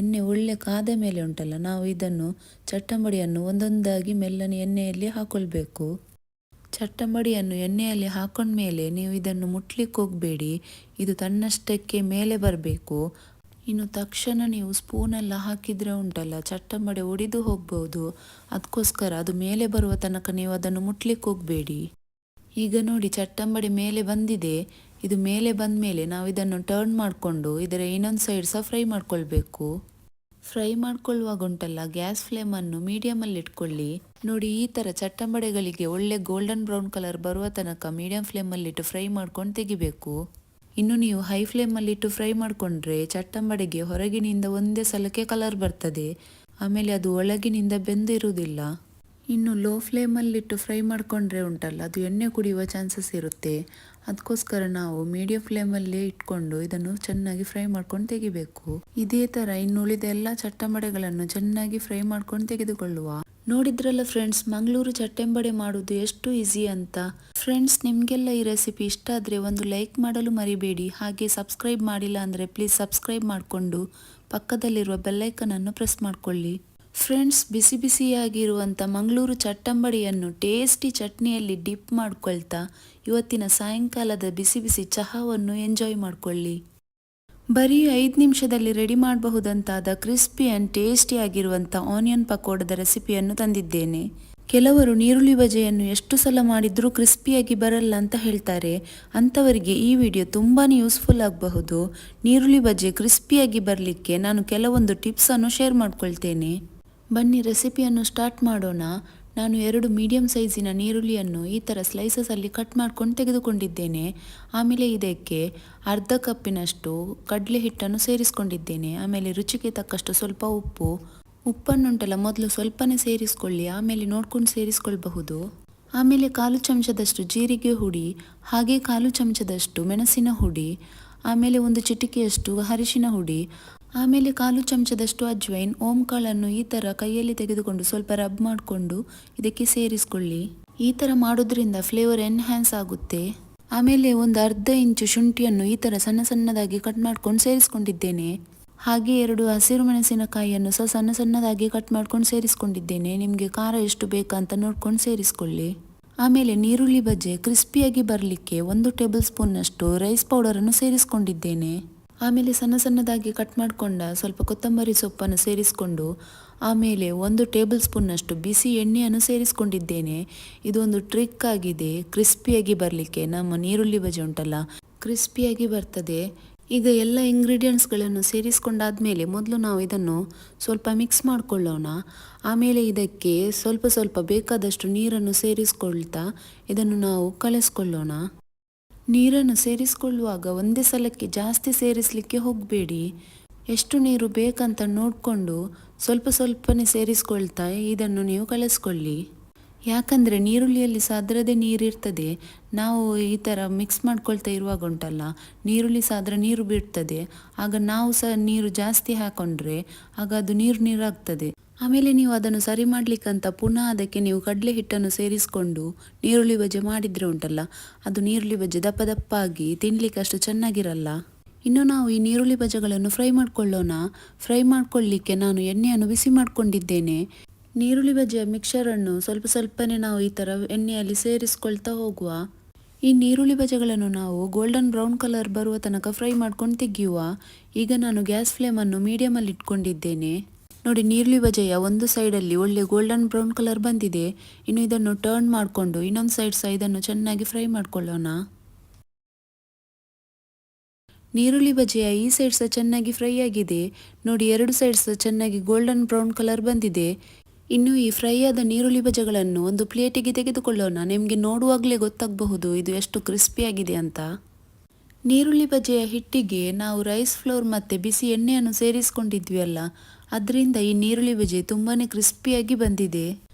ಎಣ್ಣೆ ಒಳ್ಳೆ ಕಾದ ಮೇಲೆ ಉಂಟಲ್ಲ, ನಾವು ಇದನ್ನು ಚಟ್ಟಂಬಡಿಯನ್ನು ಒಂದೊಂದಾಗಿ ಮೆಲ್ಲನೆ ಎಣ್ಣೆಯಲ್ಲಿ ಹಾಕ್ಕೊಳ್ಬೇಕು. ಚಟ್ಟಂಬಡಿಯನ್ನು ಎಣ್ಣೆಯಲ್ಲಿ ಹಾಕೊಂಡ್ಮೇಲೆ ನೀವು ಇದನ್ನು ಮುಟ್ಲಿಕ್ಕೆ ಹೋಗಬೇಡಿ. ಇದು ತನ್ನಷ್ಟಕ್ಕೆ ಮೇಲೆ ಬರಬೇಕು. ಇನ್ನು ತಕ್ಷಣ ನೀವು ಸ್ಪೂನೆಲ್ಲ ಹಾಕಿದರೆ ಉಂಟಲ್ಲ, ಚಟ್ಟಂಬಡೆ ಒಡೆದು ಹೋಗ್ಬೋದು. ಅದಕ್ಕೋಸ್ಕರ ಅದು ಮೇಲೆ ಬರುವ ತನಕ ನೀವು ಅದನ್ನು ಮುಟ್ಲಿಕ್ಕೆ ಹೋಗಬೇಡಿ. ಈಗ ನೋಡಿ, ಚಟ್ಟಂಬಡೆ ಮೇಲೆ ಬಂದಿದೆ. ಇದು ಮೇಲೆ ಬಂದ ಮೇಲೆ ನಾವು ಇದನ್ನು ಟರ್ನ್ ಮಾಡಿಕೊಂಡು ಇದರ ಇನ್ನೊಂದು ಸೈಡ್ ಸಹ ಫ್ರೈ ಮಾಡ್ಕೊಳ್ಬೇಕು. ಫ್ರೈ ಮಾಡ್ಕೊಳ್ಳುವಾಗ ಉಂಟಲ್ಲ, ಗ್ಯಾಸ್ ಫ್ಲೇಮನ್ನು ಮೀಡಿಯಮಲ್ಲಿ ಇಟ್ಕೊಳ್ಳಿ. ನೋಡಿ, ಈ ಥರ ಚಟ್ಟಂಬಡೆಗಳಿಗೆ ಒಳ್ಳೆ ಗೋಲ್ಡನ್ ಬ್ರೌನ್ ಕಲರ್ ಬರುವ ತನಕ ಮೀಡಿಯಂ ಫ್ಲೇಮಲ್ಲಿಟ್ಟು ಫ್ರೈ ಮಾಡ್ಕೊಂಡು ತೆಗಿಬೇಕು. ಇನ್ನು ನೀವು ಹೈ ಫ್ಲೇಮಲ್ಲಿಟ್ಟು ಫ್ರೈ ಮಾಡಿಕೊಂಡ್ರೆ ಚಟ್ಟಂಬಡೆಗೆ ಹೊರಗಿನಿಂದ ಒಂದೇ ಸಲಕ್ಕೆ ಕಲರ್ ಬರ್ತದೆ. ಆಮೇಲೆ ಅದು ಒಳಗಿನಿಂದ ಬೆಂದಿರುವುದಿಲ್ಲ. ಇನ್ನು ಲೋ ಫ್ಲೇಮಲ್ಲಿಟ್ಟು ಫ್ರೈ ಮಾಡಿಕೊಂಡ್ರೆ ಉಂಟಲ್ಲ, ಅದು ಎಣ್ಣೆ ಕುಡಿಯುವ ಚಾನ್ಸಸ್ ಇರುತ್ತೆ. ಅದಕ್ಕೋಸ್ಕರ ನಾವು ಮೀಡಿಯಂ ಫ್ಲೇಮಲ್ಲೇ ಇಟ್ಕೊಂಡು ಇದನ್ನು ಚೆನ್ನಾಗಿ ಫ್ರೈ ಮಾಡ್ಕೊಂಡು ತೆಗಿಬೇಕು. ಇದೇ ಥರ ಇನ್ನುಳಿದ ಎಲ್ಲ ಚಟ್ಟಂಬಡೆಗಳನ್ನು ಚೆನ್ನಾಗಿ ಫ್ರೈ ಮಾಡ್ಕೊಂಡು ತೆಗೆದುಕೊಳ್ಳುವ. ನೋಡಿದ್ರಲ್ಲ ಫ್ರೆಂಡ್ಸ್, ಮಂಗಳೂರು ಚಟ್ಟಂಬಡೆ ಮಾಡೋದು ಎಷ್ಟು ಈಸಿ ಅಂತ. ಫ್ರೆಂಡ್ಸ್, ನಿಮಗೆಲ್ಲ ಈ ರೆಸಿಪಿ ಇಷ್ಟ ಆದರೆ ಒಂದು ಲೈಕ್ ಮಾಡಲು ಮರಿಬೇಡಿ. ಹಾಗೆ ಸಬ್ಸ್ಕ್ರೈಬ್ ಮಾಡಿಲ್ಲ ಅಂದರೆ ಪ್ಲೀಸ್ ಸಬ್ಸ್ಕ್ರೈಬ್ ಮಾಡಿಕೊಂಡು ಪಕ್ಕದಲ್ಲಿರುವ ಬೆಲ್ಲೈಕನ್ ಅನ್ನು ಪ್ರೆಸ್ ಮಾಡಿಕೊಳ್ಳಿ. ಫ್ರೆಂಡ್ಸ್, ಬಿಸಿ ಬಿಸಿಯಾಗಿರುವಂಥ ಮಂಗಳೂರು ಚಟ್ಟಂಬಡಿಯನ್ನು ಟೇಸ್ಟಿ ಚಟ್ನಿಯಲ್ಲಿ ಡಿಪ್ ಮಾಡ್ಕೊಳ್ತಾ ಇವತ್ತಿನ ಸಾಯಂಕಾಲದ ಬಿಸಿ ಬಿಸಿ ಚಹಾವನ್ನು ಎಂಜಾಯ್ ಮಾಡಿಕೊಳ್ಳಿ. ಬರೀ 5 ನಿಮಿಷದಲ್ಲಿ ರೆಡಿ ಮಾಡಬಹುದಂತಾದ ಕ್ರಿಸ್ಪಿ ಆ್ಯಂಡ್ ಟೇಸ್ಟಿ ಆಗಿರುವಂಥ ಆನಿಯನ್ ಪಕೋಡದ ರೆಸಿಪಿಯನ್ನು ತಂದಿದ್ದೇನೆ. ಕೆಲವರು ನೀರುಳ್ಳಿ ಬಜೆಯನ್ನು ಎಷ್ಟು ಸಲ ಮಾಡಿದ್ರೂ ಕ್ರಿಸ್ಪಿಯಾಗಿ ಬರಲ್ಲ ಅಂತ ಹೇಳ್ತಾರೆ. ಅಂಥವರಿಗೆ ಈ ವಿಡಿಯೋ ತುಂಬಾ ಯೂಸ್ಫುಲ್ ಆಗಬಹುದು. ನೀರುಳ್ಳಿ ಬಜೆ ಕ್ರಿಸ್ಪಿಯಾಗಿ ಬರಲಿಕ್ಕೆ ನಾನು ಕೆಲವೊಂದು ಟಿಪ್ಸನ್ನು ಶೇರ್ ಮಾಡ್ಕೊಳ್ತೇನೆ. ಬನ್ನಿ ರೆಸಿಪಿಯನ್ನು ಸ್ಟಾರ್ಟ್ ಮಾಡೋಣ. ನಾನು 2 ಮೀಡಿಯಂ ಸೈಜಿನ ನೀರುಳ್ಳಿಯನ್ನು ಈ ಥರ ಸ್ಲೈಸಸಲ್ಲಿ ಕಟ್ ಮಾಡ್ಕೊಂಡು ತೆಗೆದುಕೊಂಡಿದ್ದೇನೆ. ಆಮೇಲೆ ಇದಕ್ಕೆ ಅರ್ಧ ಕಪ್ಪಿನಷ್ಟು ಕಡಲೆ ಹಿಟ್ಟನ್ನು ಸೇರಿಸ್ಕೊಂಡಿದ್ದೇನೆ. ಆಮೇಲೆ ರುಚಿಗೆ ತಕ್ಕಷ್ಟು ಸ್ವಲ್ಪ ಉಪ್ಪನ್ನುಂಟಲ್ಲ ಮೊದಲು ಸ್ವಲ್ಪನೇ ಸೇರಿಸ್ಕೊಳ್ಳಿ, ಆಮೇಲೆ ನೋಡ್ಕೊಂಡು ಸೇರಿಸ್ಕೊಳ್ಬಹುದು. ಆಮೇಲೆ 1/4 ಚಮಚದಷ್ಟು ಜೀರಿಗೆ ಹುಡಿ, ಹಾಗೆ 1/4 ಚಮಚದಷ್ಟು ಮೆಣಸಿನ ಹುಡಿ, ಆಮೇಲೆ 1 ಚಿಟಿಕೆಯಷ್ಟು ಅರಿಶಿನ ಹುಡಿ, ಆಮೇಲೆ 1/4 ಚಮಚದಷ್ಟು ಅಜ್ವೈನ್. ಕಾಳನ್ನು ಈ ಥರ ಕೈಯಲ್ಲಿ ತೆಗೆದುಕೊಂಡು ಸ್ವಲ್ಪ ರಬ್ ಮಾಡಿಕೊಂಡು ಇದಕ್ಕೆ ಸೇರಿಸ್ಕೊಳ್ಳಿ. ಈ ಥರ ಮಾಡೋದ್ರಿಂದ ಫ್ಲೇವರ್ ಎನ್ಹ್ಯಾನ್ಸ್ ಆಗುತ್ತೆ. ಆಮೇಲೆ 1 ಅರ್ಧ ಇಂಚು ಶುಂಠಿಯನ್ನು ಈ ಥರ ಸಣ್ಣ ಸಣ್ಣದಾಗಿ ಕಟ್ ಮಾಡ್ಕೊಂಡು ಸೇರಿಸ್ಕೊಂಡಿದ್ದೇನೆ. ಹಾಗೆ 2 ಹಸಿರು ಮೆಣಸಿನಕಾಯಿಯನ್ನು ಸಹ ಸಣ್ಣ ಸಣ್ಣದಾಗಿ ಕಟ್ ಮಾಡ್ಕೊಂಡು ಸೇರಿಸ್ಕೊಂಡಿದ್ದೇನೆ. ನಿಮಗೆ ಖಾರ ಎಷ್ಟು ಬೇಕಂತ ನೋಡ್ಕೊಂಡು ಸೇರಿಸ್ಕೊಳ್ಳಿ. ಆಮೇಲೆ ನೀರುಳ್ಳಿ ಬಜೆ ಕ್ರಿಸ್ಪಿಯಾಗಿ ಬರಲಿಕ್ಕೆ 1 ಟೇಬಲ್ ಸ್ಪೂನ್ನಷ್ಟು ರೈಸ್ ಪೌಡರನ್ನು ಸೇರಿಸ್ಕೊಂಡಿದ್ದೇನೆ. ಆಮೇಲೆ ಸಣ್ಣ ಸಣ್ಣದಾಗಿ ಕಟ್ ಮಾಡಿಕೊಂಡ ಸ್ವಲ್ಪ ಕೊತ್ತಂಬರಿ ಸೊಪ್ಪನ್ನು ಸೇರಿಸ್ಕೊಂಡು ಆಮೇಲೆ 1 ಟೇಬಲ್ ಸ್ಪೂನ್ನಷ್ಟು ಬಿಸಿ ಎಣ್ಣೆಯನ್ನು ಸೇರಿಸ್ಕೊಂಡಿದ್ದೇನೆ. ಇದೊಂದು ಟ್ರಿಕ್ ಆಗಿದೆ ಕ್ರಿಸ್ಪಿಯಾಗಿ ಬರಲಿಕ್ಕೆ. ನಮ್ಮ ನೀರುಳ್ಳಿ ಬಜೆ ಉಂಟಲ್ಲ ಕ್ರಿಸ್ಪಿಯಾಗಿ ಬರ್ತದೆ. ಈಗ ಎಲ್ಲ ಇಂಗ್ರೀಡಿಯೆಂಟ್ಸ್ಗಳನ್ನು ಸೇರಿಸ್ಕೊಂಡಾದ್ಮೇಲೆ ಮೊದಲು ನಾವು ಇದನ್ನು ಸ್ವಲ್ಪ ಮಿಕ್ಸ್ ಮಾಡಿಕೊಳ್ಳೋಣ. ಆಮೇಲೆ ಇದಕ್ಕೆ ಸ್ವಲ್ಪ ಸ್ವಲ್ಪ ಬೇಕಾದಷ್ಟು ನೀರನ್ನು ಸೇರಿಸ್ಕೊಳ್ತಾ ಇದನ್ನು ನಾವು ಕಲಿಸ್ಕೊಳ್ಳೋಣ. ನೀರನ್ನು ಸೇರಿಸ್ಕೊಳ್ಳುವಾಗ ಒಂದೇ ಸಲಕ್ಕೆ ಜಾಸ್ತಿ ಸೇರಿಸಲಿಕ್ಕೆ ಹೋಗಬೇಡಿ. ಎಷ್ಟು ನೀರು ಬೇಕಂತ ನೋಡಿಕೊಂಡು ಸ್ವಲ್ಪ ಸ್ವಲ್ಪನೇ ಸೇರಿಸ್ಕೊಳ್ತಾ ಇದನ್ನು ನೀವು ಕಲಿಸ್ಕೊಳ್ಳಿ. ಯಾಕಂದರೆ ನೀರುಳ್ಳಿಯಲ್ಲಿ ಸಹ ಅದರದೇ ನೀರಿರ್ತದೆ. ನಾವು ಈ ಥರ ಮಿಕ್ಸ್ ಮಾಡ್ಕೊಳ್ತಾ ಇರುವಾಗ ಉಂಟಲ್ಲ, ನೀರುಳ್ಳಿ ಸಹ ಅದರ ನೀರು ಬಿಡ್ತದೆ. ಆಗ ನಾವು ಸಹ ನೀರು ಜಾಸ್ತಿ ಹಾಕೊಂಡ್ರೆ ಆಗ ಅದು ನೀರಾಗ್ತದೆ. ಆಮೇಲೆ ನೀವು ಅದನ್ನು ಸರಿ ಮಾಡಲಿಕ್ಕಂತ ಪುನಃ ಅದಕ್ಕೆ ನೀವು ಕಡಲೆ ಹಿಟ್ಟನ್ನು ಸೇರಿಸ್ಕೊಂಡು ನೀರುಳ್ಳಿ ಬಜೆ ಮಾಡಿದರೆ ಉಂಟಲ್ಲ, ಅದು ನೀರುಳ್ಳಿ ಬಜೆ ದಪ್ಪ ದಪ್ಪಾಗಿ ತಿನ್ನಲಿಕ್ಕೆ ಅಷ್ಟು ಚೆನ್ನಾಗಿರಲ್ಲ. ಇನ್ನು ನಾವು ಈ ನೀರುಳ್ಳಿ ಬಜೆಗಳನ್ನು ಫ್ರೈ ಮಾಡ್ಕೊಳ್ಳೋಣ. ಫ್ರೈ ಮಾಡ್ಕೊಳ್ಳಿಕ್ಕೆ ನಾನು ಎಣ್ಣೆಯನ್ನು ಬಿಸಿ ಮಾಡ್ಕೊಂಡಿದ್ದೇನೆ. ನೀರುಳ್ಳಿ ಬಜೆಯ ಮಿಕ್ಸರನ್ನು ಸ್ವಲ್ಪ ಸ್ವಲ್ಪನೇ ನಾವು ಈ ಥರ ಎಣ್ಣೆಯಲ್ಲಿ ಸೇರಿಸ್ಕೊಳ್ತಾ ಹೋಗುವ. ಈ ನೀರುಳ್ಳಿ ಬಜೆಗಳನ್ನು ನಾವು ಗೋಲ್ಡನ್ ಬ್ರೌನ್ ಕಲರ್ ಬರುವ ತನಕ ಫ್ರೈ ಮಾಡ್ಕೊಂಡು ತೆಗೆಯುವ. ಈಗ ನಾನು ಗ್ಯಾಸ್ ಫ್ಲೇಮನ್ನು ಮೀಡಿಯಮಲ್ಲಿ ಇಟ್ಕೊಂಡಿದ್ದೇನೆ. ನೋಡಿ, ನೀರುಳ್ಳಿ ಬಜೆಯ ಒಂದು ಸೈಡಲ್ಲಿ ಒಳ್ಳೆ ಗೋಲ್ಡನ್ ಬ್ರೌನ್ ಕಲರ್ ಬಂದಿದೆ. ಇನ್ನು ಇದನ್ನು ಟರ್ನ್ ಮಾಡಿಕೊಂಡು ಇನ್ನೊಂದು ಸೈಡ್ ಸಹ ಇದನ್ನು ಚೆನ್ನಾಗಿ ಫ್ರೈ ಮಾಡ್ಕೊಳ್ಳೋಣ. ನೀರುಳ್ಳಿ ಬಜೆಯ ಈ ಸೈಡ್ ಸಹ ಚೆನ್ನಾಗಿ ಫ್ರೈ ಆಗಿದೆ. ನೋಡಿ, 2 ಸೈಡ್ ಸಹ ಚೆನ್ನಾಗಿ ಗೋಲ್ಡನ್ ಬ್ರೌನ್ ಕಲರ್ ಬಂದಿದೆ. ಇನ್ನು ಈ ಫ್ರೈ ಆದ ನೀರುಳ್ಳಿ ಬಜೆಗಳನ್ನು ಒಂದು ಪ್ಲೇಟಿಗೆ ತೆಗೆದುಕೊಳ್ಳೋಣ. ನಿಮಗೆ ನೋಡುವಾಗಲೇ ಗೊತ್ತಾಗಬಹುದು ಇದು ಎಷ್ಟು ಕ್ರಿಸ್ಪಿಯಾಗಿದೆ ಅಂತ. ನೀರುಳ್ಳಿ ಬಜೆಯ ಹಿಟ್ಟಿಗೆ ನಾವು ರೈಸ್ ಫ್ಲೋರ್ ಮತ್ತು ಬಿಸಿ ಎಣ್ಣೆಯನ್ನು ಸೇರಿಸ್ಕೊಂಡಿದ್ವಿ ಅಲ್ಲ, ಅದರಿಂದ ಈ ನೀರುಳ್ಳಿ ಬಜೆ ತುಂಬಾ ಕ್ರಿಸ್ಪಿಯಾಗಿ ಬಂದಿದೆ.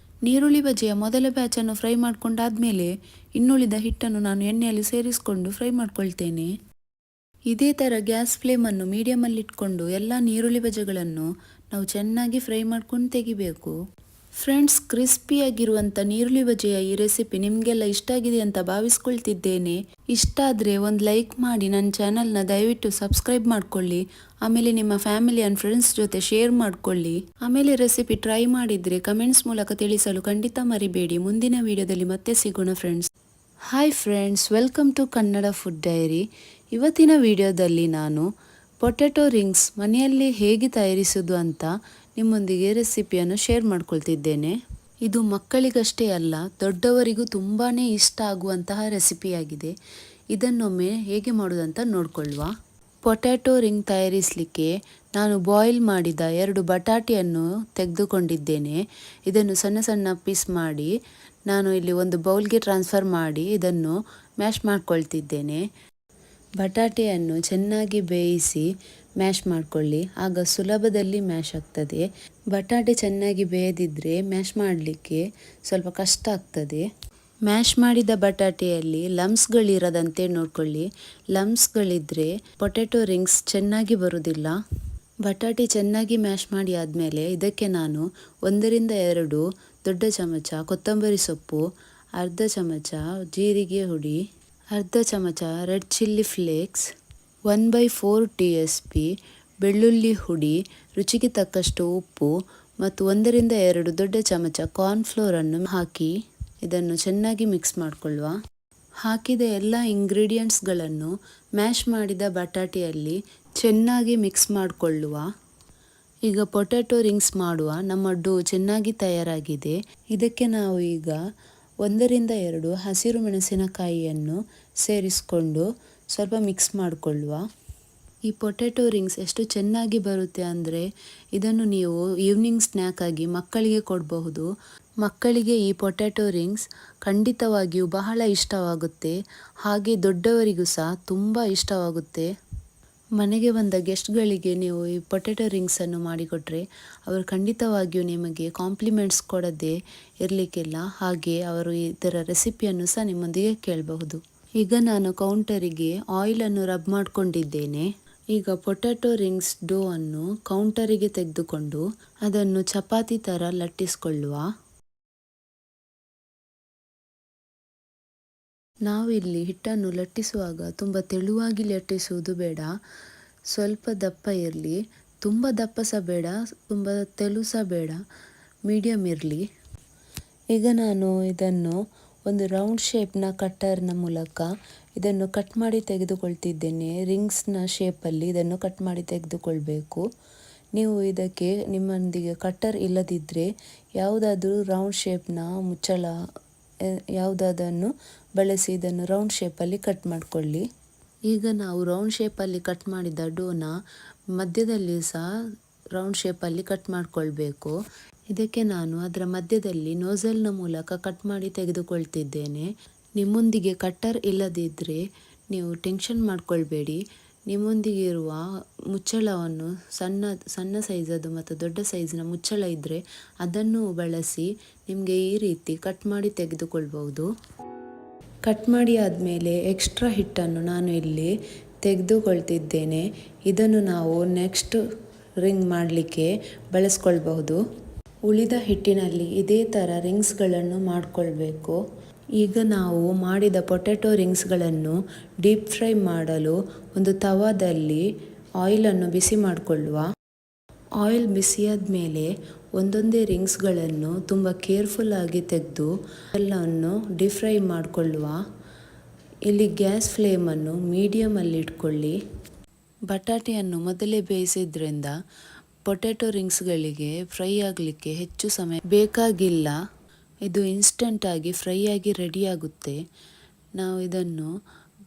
ನೀರುಳ್ಳಿ ಬಜೆಯ ಮೊದಲ ಬ್ಯಾಚನ್ನು ಫ್ರೈ ಮಾಡ್ಕೊಂಡಾದ್ಮೇಲೆ ಇನ್ನುಳಿದ ಹಿಟ್ಟನ್ನು ನಾನು ಎಣ್ಣೆಯಲ್ಲಿ ಸೇರಿಸ್ಕೊಂಡು ಫ್ರೈ ಮಾಡ್ಕೊಳ್ತೇನೆ. ಇದೇ ಥರ ಗ್ಯಾಸ್ ಫ್ಲೇಮನ್ನು ಮೀಡಿಯಮಲ್ಲಿ ಇಟ್ಕೊಂಡು ಎಲ್ಲ ನೀರುಳ್ಳಿ ಬಜೆಗಳನ್ನು ನಾವು ಚೆನ್ನಾಗಿ ಫ್ರೈ ಮಾಡ್ಕೊಂಡು ತೆಗಿಬೇಕು. ಫ್ರೆಂಡ್ಸ್, ಕ್ರಿಸ್ಪಿಯಾಗಿರುವಂಥ ನೀರುಳ್ಳಿ ಬಜೆಯ ಈ ರೆಸಿಪಿ ನಿಮಗೆಲ್ಲ ಇಷ್ಟ ಆಗಿದೆ ಅಂತ ಭಾವಿಸ್ಕೊಳ್ತಿದ್ದೇನೆ. ಇಷ್ಟ ಆದರೆ ಒಂದು ಲೈಕ್ ಮಾಡಿ ನನ್ನ ಚಾನಲ್ನ ದಯವಿಟ್ಟು ಸಬ್ಸ್ಕ್ರೈಬ್ ಮಾಡ್ಕೊಳ್ಳಿ. ಆಮೇಲೆ ನಿಮ್ಮ ಫ್ಯಾಮಿಲಿ ಆ್ಯಂಡ್ ಫ್ರೆಂಡ್ಸ್ ಜೊತೆ ಶೇರ್ ಮಾಡ್ಕೊಳ್ಳಿ. ಆಮೇಲೆ ರೆಸಿಪಿ ಟ್ರೈ ಮಾಡಿದರೆ ಕಮೆಂಟ್ಸ್ ಮೂಲಕ ತಿಳಿಸಲು ಖಂಡಿತ ಮರಿಬೇಡಿ. ಮುಂದಿನ ವಿಡಿಯೋದಲ್ಲಿ ಮತ್ತೆ ಸಿಗೋಣ friends. Hi friends, welcome to Kannada food diary. ಇವತ್ತಿನ ವಿಡಿಯೋದಲ್ಲಿ ನಾನು ಪೊಟ್ಯಾಟೊ ರಿಂಗ್ಸ್ ಮನೆಯಲ್ಲಿ ಹೇಗೆ ತಯಾರಿಸೋದು ಅಂತ ನಿಮ್ಮೊಂದಿಗೆ ರೆಸಿಪಿಯನ್ನು ಶೇರ್ ಮಾಡ್ಕೊಳ್ತಿದ್ದೇನೆ. ಇದು ಮಕ್ಕಳಿಗಷ್ಟೇ ಅಲ್ಲ, ದೊಡ್ಡವರಿಗೂ ತುಂಬಾ ಇಷ್ಟ ಆಗುವಂತಹ ರೆಸಿಪಿಯಾಗಿದೆ. ಇದನ್ನೊಮ್ಮೆ ಹೇಗೆ ಮಾಡೋದಂತ ನೋಡ್ಕೊಳ್ಳುವ. ಪೊಟ್ಯಾಟೊ ರಿಂಗ್ ತಯಾರಿಸಲಿಕ್ಕೆ ನಾನು ಬಾಯ್ಲ್ ಮಾಡಿದ 2 ಬಟಾಟೆಯನ್ನು ತೆಗೆದುಕೊಂಡಿದ್ದೇನೆ. ಇದನ್ನು ಸಣ್ಣ ಸಣ್ಣ ಪೀಸ್ ಮಾಡಿ ನಾನು ಇಲ್ಲಿ ಒಂದು ಬೌಲ್ಗೆ ಟ್ರಾನ್ಸ್ಫರ್ ಮಾಡಿ ಇದನ್ನು ಮ್ಯಾಶ್ ಮಾಡ್ಕೊಳ್ತಿದ್ದೇನೆ. ಬಟಾಟೆಯನ್ನು ಚೆನ್ನಾಗಿ ಬೇಯಿಸಿ ಮ್ಯಾಶ್ ಮಾಡ್ಕೊಳ್ಳಿ, ಆಗ ಸುಲಭದಲ್ಲಿ ಮ್ಯಾಶ್ ಆಗ್ತದೆ. ಬಟಾಟೆ ಚೆನ್ನಾಗಿ ಬೇಯದಿದ್ದರೆ ಮ್ಯಾಶ್ ಮಾಡಲಿಕ್ಕೆ ಸ್ವಲ್ಪ ಕಷ್ಟ ಆಗ್ತದೆ. ಮ್ಯಾಶ್ ಮಾಡಿದ ಬಟಾಟೆಯಲ್ಲಿ ಲಮ್ಸ್ಗಳಿರದಂತೆ ನೋಡ್ಕೊಳ್ಳಿ. ಲಮ್ಸ್ಗಳಿದ್ದರೆ ಪೊಟ್ಯಾಟೊ ರಿಂಗ್ಸ್ ಚೆನ್ನಾಗಿ ಬರುವುದಿಲ್ಲ. ಬಟಾಟೆ ಚೆನ್ನಾಗಿ ಮ್ಯಾಶ್ ಮಾಡಿ ಆದಮೇಲೆ ಇದಕ್ಕೆ ನಾನು 1-2 ದೊಡ್ಡ ಚಮಚ ಕೊತ್ತಂಬರಿ ಸೊಪ್ಪು, ಅರ್ಧ ಚಮಚ ಜೀರಿಗೆ ಹುಡಿ, ಅರ್ಧ ಚಮಚ ರೆಡ್ ಚಿಲ್ಲಿ ಫ್ಲೇಕ್ಸ್, 1/4 TSP ಬೆಳ್ಳುಳ್ಳಿ ಹುಡಿ, ರುಚಿಗೆ ತಕ್ಕಷ್ಟು ಉಪ್ಪು ಮತ್ತು 1-2 ದೊಡ್ಡ ಚಮಚ ಕಾರ್ನ್ಫ್ಲೋರನ್ನು ಹಾಕಿ ಇದನ್ನು ಚೆನ್ನಾಗಿ ಮಿಕ್ಸ್ ಮಾಡಿಕೊಳ್ಳುವ. ಹಾಕಿದ ಎಲ್ಲ ಇಂಗ್ರೀಡಿಯೆಂಟ್ಸ್ಗಳನ್ನು ಮ್ಯಾಶ್ ಮಾಡಿದ ಬಟಾಟೆಯಲ್ಲಿ ಚೆನ್ನಾಗಿ ಮಿಕ್ಸ್ ಮಾಡಿಕೊಳ್ಳುವ. ಈಗ ಪೊಟ್ಯಾಟೊ ರಿಂಗ್ಸ್ ಮಾಡುವ ನಮ್ಮ ಡೋ ಚೆನ್ನಾಗಿ ತಯಾರಾಗಿದೆ. ಇದಕ್ಕೆ ನಾವು ಈಗ 1-2 ಹಸಿರು ಮೆಣಸಿನಕಾಯಿಯನ್ನು ಸೇರಿಸಿಕೊಂಡು ಸ್ವಲ್ಪ ಮಿಕ್ಸ್ ಮಾಡಿಕೊಳ್ಳುವ. ಈ ಪೊಟ್ಯಾಟೊ ರಿಂಗ್ಸ್ ಎಷ್ಟು ಚೆನ್ನಾಗಿ ಬರುತ್ತೆ ಅಂದರೆ ಇದನ್ನು ನೀವು ಈವ್ನಿಂಗ್ ಸ್ನ್ಯಾಕ್ ಆಗಿ ಮಕ್ಕಳಿಗೆ ಕೊಡಬಹುದು. ಮಕ್ಕಳಿಗೆ ಈ ಪೊಟ್ಯಾಟೊ ರಿಂಗ್ಸ್ ಖಂಡಿತವಾಗಿಯೂ ಬಹಳ ಇಷ್ಟವಾಗುತ್ತೆ. ಹಾಗೆ ದೊಡ್ಡವರಿಗೂ ಸಹ ತುಂಬ ಇಷ್ಟವಾಗುತ್ತೆ. ಮನೆಗೆ ಬಂದ ಗೆಸ್ಟ್ಗಳಿಗೆ ನೀವು ಈ ಪೊಟ್ಯಾಟೊ ರಿಂಗ್ಸನ್ನು ಮಾಡಿಕೊಟ್ರೆ ಅವರು ಖಂಡಿತವಾಗಿಯೂ ನಿಮಗೆ ಕಾಂಪ್ಲಿಮೆಂಟ್ಸ್ ಕೊಡದೆ ಇರಲಿಕ್ಕಿಲ್ಲ. ಹಾಗೆ ಅವರು ಇದರ ರೆಸಿಪಿಯನ್ನು ಸಹ ನಿಮ್ಮೊಂದಿಗೆ ಕೇಳಬಹುದು. ಈಗ ನಾನು ಕೌಂಟರಿಗೆ ಆಯಿಲನ್ನು ರಬ್ ಮಾಡಿಕೊಂಡಿದ್ದೇನೆ. ಈಗ ಪೊಟ್ಯಾಟೊ ರಿಂಗ್ಸ್ ಡೋ ಅನ್ನು ಕೌಂಟರಿಗೆ ತೆಗೆದುಕೊಂಡು ಅದನ್ನು ಚಪಾತಿ ಥರ ಲಟ್ಟಿಸಿಕೊಳ್ಳುವ. ನಾವಿಲ್ಲಿ ಹಿಟ್ಟನ್ನು ಲಟ್ಟಿಸುವಾಗ ತುಂಬ ತೆಳುವಾಗಿ ಲಟ್ಟಿಸುವುದು ಬೇಡ, ಸ್ವಲ್ಪ ದಪ್ಪ ಇರಲಿ. ತುಂಬ ದಪ್ಪ ಸಹ ಬೇಡ, ತುಂಬ ತೆಳು ಸಹ ಬೇಡ, ಮೀಡಿಯಮ್ ಇರಲಿ. ಈಗ ನಾನು ಇದನ್ನು ಒಂದು ರೌಂಡ್ ಶೇಪ್ನ ಕಟ್ಟರ್ನ ಮೂಲಕ ಇದನ್ನು ಕಟ್ ಮಾಡಿ ತೆಗೆದುಕೊಳ್ತಿದ್ದೇನೆ. ರಿಂಗ್ಸ್ನ ಶೇಪಲ್ಲಿ ಇದನ್ನು ಕಟ್ ಮಾಡಿ ತೆಗೆದುಕೊಳ್ಬೇಕು. ನೀವು ಇದಕ್ಕೆ ನಿಮ್ಮೊಂದಿಗೆ ಕಟ್ಟರ್ ಇಲ್ಲದಿದ್ದರೆ ಯಾವುದಾದ್ರೂ ರೌಂಡ್ ಶೇಪ್ನ ಮುಚ್ಚಳ ಯಾವುದಾದನ್ನು ಬಳಸಿ ಇದನ್ನು ರೌಂಡ್ ಶೇಪಲ್ಲಿ ಕಟ್ ಮಾಡಿಕೊಳ್ಳಿ. ಈಗ ನಾವು ರೌಂಡ್ ಶೇಪಲ್ಲಿ ಕಟ್ ಮಾಡಿದ ಡೋನ ಮಧ್ಯದಲ್ಲಿ ಸಹ ರೌಂಡ್ ಶೇಪಲ್ಲಿ ಕಟ್ ಮಾಡಿಕೊಳ್ಬೇಕು. ಇದಕ್ಕೆ ನಾನು ಅದರ ಮಧ್ಯದಲ್ಲಿ ನೋಝಲ್ನ ಮೂಲಕ ಕಟ್ ಮಾಡಿ ತೆಗೆದುಕೊಳ್ತಿದ್ದೇನೆ. ನಿಮ್ಮೊಂದಿಗೆ ಕಟ್ಟರ್ ಇಲ್ಲದಿದ್ದರೆ ನೀವು ಟೆನ್ಷನ್ ಮಾಡಿಕೊಳ್ಬೇಡಿ. ನಿಮ್ಮೊಂದಿಗೆ ಇರುವ ಮುಚ್ಚಳವನ್ನು ಸಣ್ಣ ಸೈಜದು ಮತ್ತು ದೊಡ್ಡ ಸೈಜಿನ ಮುಚ್ಚಳ ಇದ್ದರೆ ಅದನ್ನು ಬಳಸಿ ನಿಮಗೆ ಈ ರೀತಿ ಕಟ್ ಮಾಡಿ ತೆಗೆದುಕೊಳ್ಬಹುದು. ಕಟ್ ಮಾಡಿ ಆದಮೇಲೆ ಎಕ್ಸ್ಟ್ರಾ ಹಿಟ್ಟನ್ನು ನಾನು ಇಲ್ಲಿ ತೆಗೆದುಕೊಳ್ತಿದ್ದೇನೆ. ಇದನ್ನು ನಾವು ನೆಕ್ಸ್ಟ್ ರಿಂಗ್ ಮಾಡಲಿಕ್ಕೆ ಬಳಸ್ಕೊಳ್ಬಹುದು. ಉಳಿದ ಹಿಟ್ಟಿನಲ್ಲಿ ಇದೇ ಥರ ರಿಂಗ್ಸ್ಗಳನ್ನು ಮಾಡಿಕೊಳ್ಬೇಕು. ಈಗ ನಾವು ಮಾಡಿದ ಪೊಟ್ಯಾಟೊ ರಿಂಗ್ಸ್ಗಳನ್ನು ಡೀಪ್ ಫ್ರೈ ಮಾಡಲು ಒಂದು ತವಾದಲ್ಲಿ ಆಯಿಲನ್ನು ಬಿಸಿ ಮಾಡಿಕೊಳ್ಳುವ. ಆಯಿಲ್ ಬಿಸಿಯಾದ ಮೇಲೆ ಒಂದೊಂದೇ ರಿಂಗ್ಸ್ಗಳನ್ನು ತುಂಬ ಕೇರ್ಫುಲ್ಲಾಗಿ ತೆಗೆದು ಎಲ್ಲವನ್ನು ಡೀಪ್ ಫ್ರೈ ಮಾಡಿಕೊಳ್ಳುವ. ಇಲ್ಲಿ ಗ್ಯಾಸ್ ಫ್ಲೇಮನ್ನು ಮೀಡಿಯಮಲ್ಲಿ ಇಟ್ಕೊಳ್ಳಿ. ಬಟಾಟೆಯನ್ನು ಮೊದಲೇ ಬೇಯಿಸಿದ್ರಿಂದ ಪೊಟ್ಯಾಟೊ ರಿಂಗ್ಸ್ಗಳಿಗೆ ಫ್ರೈ ಆಗಲಿಕ್ಕೆ ಹೆಚ್ಚು ಸಮಯ ಬೇಕಾಗಿಲ್ಲ. ಇದು ಇನ್ಸ್ಟಂಟಾಗಿ ಫ್ರೈ ಆಗಿ ರೆಡಿಯಾಗುತ್ತೆ. ನಾವು ಇದನ್ನು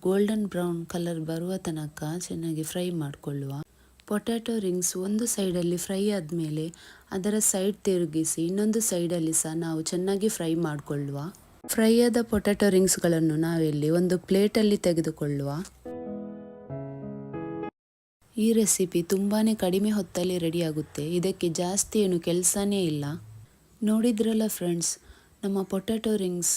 ಗೋಲ್ಡನ್ ಬ್ರೌನ್ ಕಲರ್ ಬರುವ ತನಕ ಚೆನ್ನಾಗಿ ಫ್ರೈ ಮಾಡಿಕೊಳ್ಳುವ. ಪೊಟ್ಯಾಟೊ ರಿಂಗ್ಸ್ ಒಂದು ಸೈಡಲ್ಲಿ ಫ್ರೈ ಆದಮೇಲೆ ಅದರ ಸೈಡ್ ತಿರುಗಿಸಿ ಇನ್ನೊಂದು ಸೈಡಲ್ಲಿ ಸಹ ನಾವು ಚೆನ್ನಾಗಿ ಫ್ರೈ ಮಾಡಿಕೊಳ್ಳುವ. ಫ್ರೈ ಆದ ಪೊಟ್ಯಾಟೊ ರಿಂಗ್ಸ್ಗಳನ್ನು ನಾವಿಲ್ಲಿ ಒಂದು ಪ್ಲೇಟಲ್ಲಿ ತೆಗೆದುಕೊಳ್ಳುವ. ಈ ರೆಸಿಪಿ ತುಂಬಾ ಕಡಿಮೆ ಹೊತ್ತಲ್ಲಿ ರೆಡಿಯಾಗುತ್ತೆ. ಇದಕ್ಕೆ ಜಾಸ್ತಿ ಏನು ಕೆಲಸನೇ ಇಲ್ಲ. ನೋಡಿದ್ರಲ್ಲ ಫ್ರೆಂಡ್ಸ್, ನಮ್ಮ ಪೊಟ್ಯಾಟೊ ರಿಂಗ್ಸ್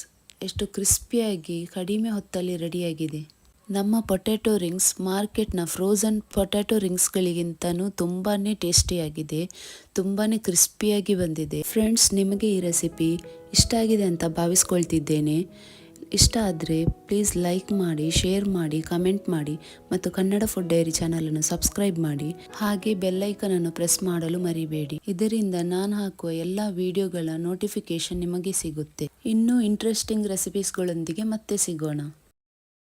ಎಷ್ಟು ಕ್ರಿಸ್ಪಿಯಾಗಿ ಕಡಿಮೆ ಹೊತ್ತಲ್ಲಿ ರೆಡಿಯಾಗಿದೆ. ನಮ್ಮ ಪೊಟ್ಯಾಟೊ ರಿಂಗ್ಸ್ ಮಾರ್ಕೆಟ್ನ ಫ್ರೋಝನ್ ಪೊಟ್ಯಾಟೊ ರಿಂಗ್ಸ್ಗಳಿಗಿಂತನೂ ತುಂಬಾ ಟೇಸ್ಟಿಯಾಗಿದೆ, ತುಂಬಾ ಕ್ರಿಸ್ಪಿಯಾಗಿ ಬಂದಿದೆ. ಫ್ರೆಂಡ್ಸ್, ನಿಮಗೆ ಈ ರೆಸಿಪಿ ಇಷ್ಟ ಆಗಿದೆ ಅಂತ ಭಾವಿಸ್ಕೊಳ್ತಿದ್ದೇನೆ. ಇಷ್ಟ ಆದರೆ ಪ್ಲೀಸ್ ಲೈಕ್ ಮಾಡಿ, ಶೇರ್ ಮಾಡಿ, ಕಮೆಂಟ್ ಮಾಡಿ ಮತ್ತು ಕನ್ನಡ ಫುಡ್ ಡೈರಿ ಚಾನಲನ್ನು ಸಬ್ಸ್ಕ್ರೈಬ್ ಮಾಡಿ. ಹಾಗೆ ಬೆಲ್ಲೈಕನನ್ನು ಪ್ರೆಸ್ ಮಾಡಲು ಮರಿಬೇಡಿ. ಇದರಿಂದ ನಾನು ಹಾಕುವ ಎಲ್ಲ ವಿಡಿಯೋಗಳ ನೋಟಿಫಿಕೇಶನ್ ನಿಮಗೆ ಸಿಗುತ್ತೆ. ಇನ್ನೂ ಇಂಟ್ರೆಸ್ಟಿಂಗ್ ರೆಸಿಪೀಸ್ಗಳೊಂದಿಗೆ ಮತ್ತೆ ಸಿಗೋಣ.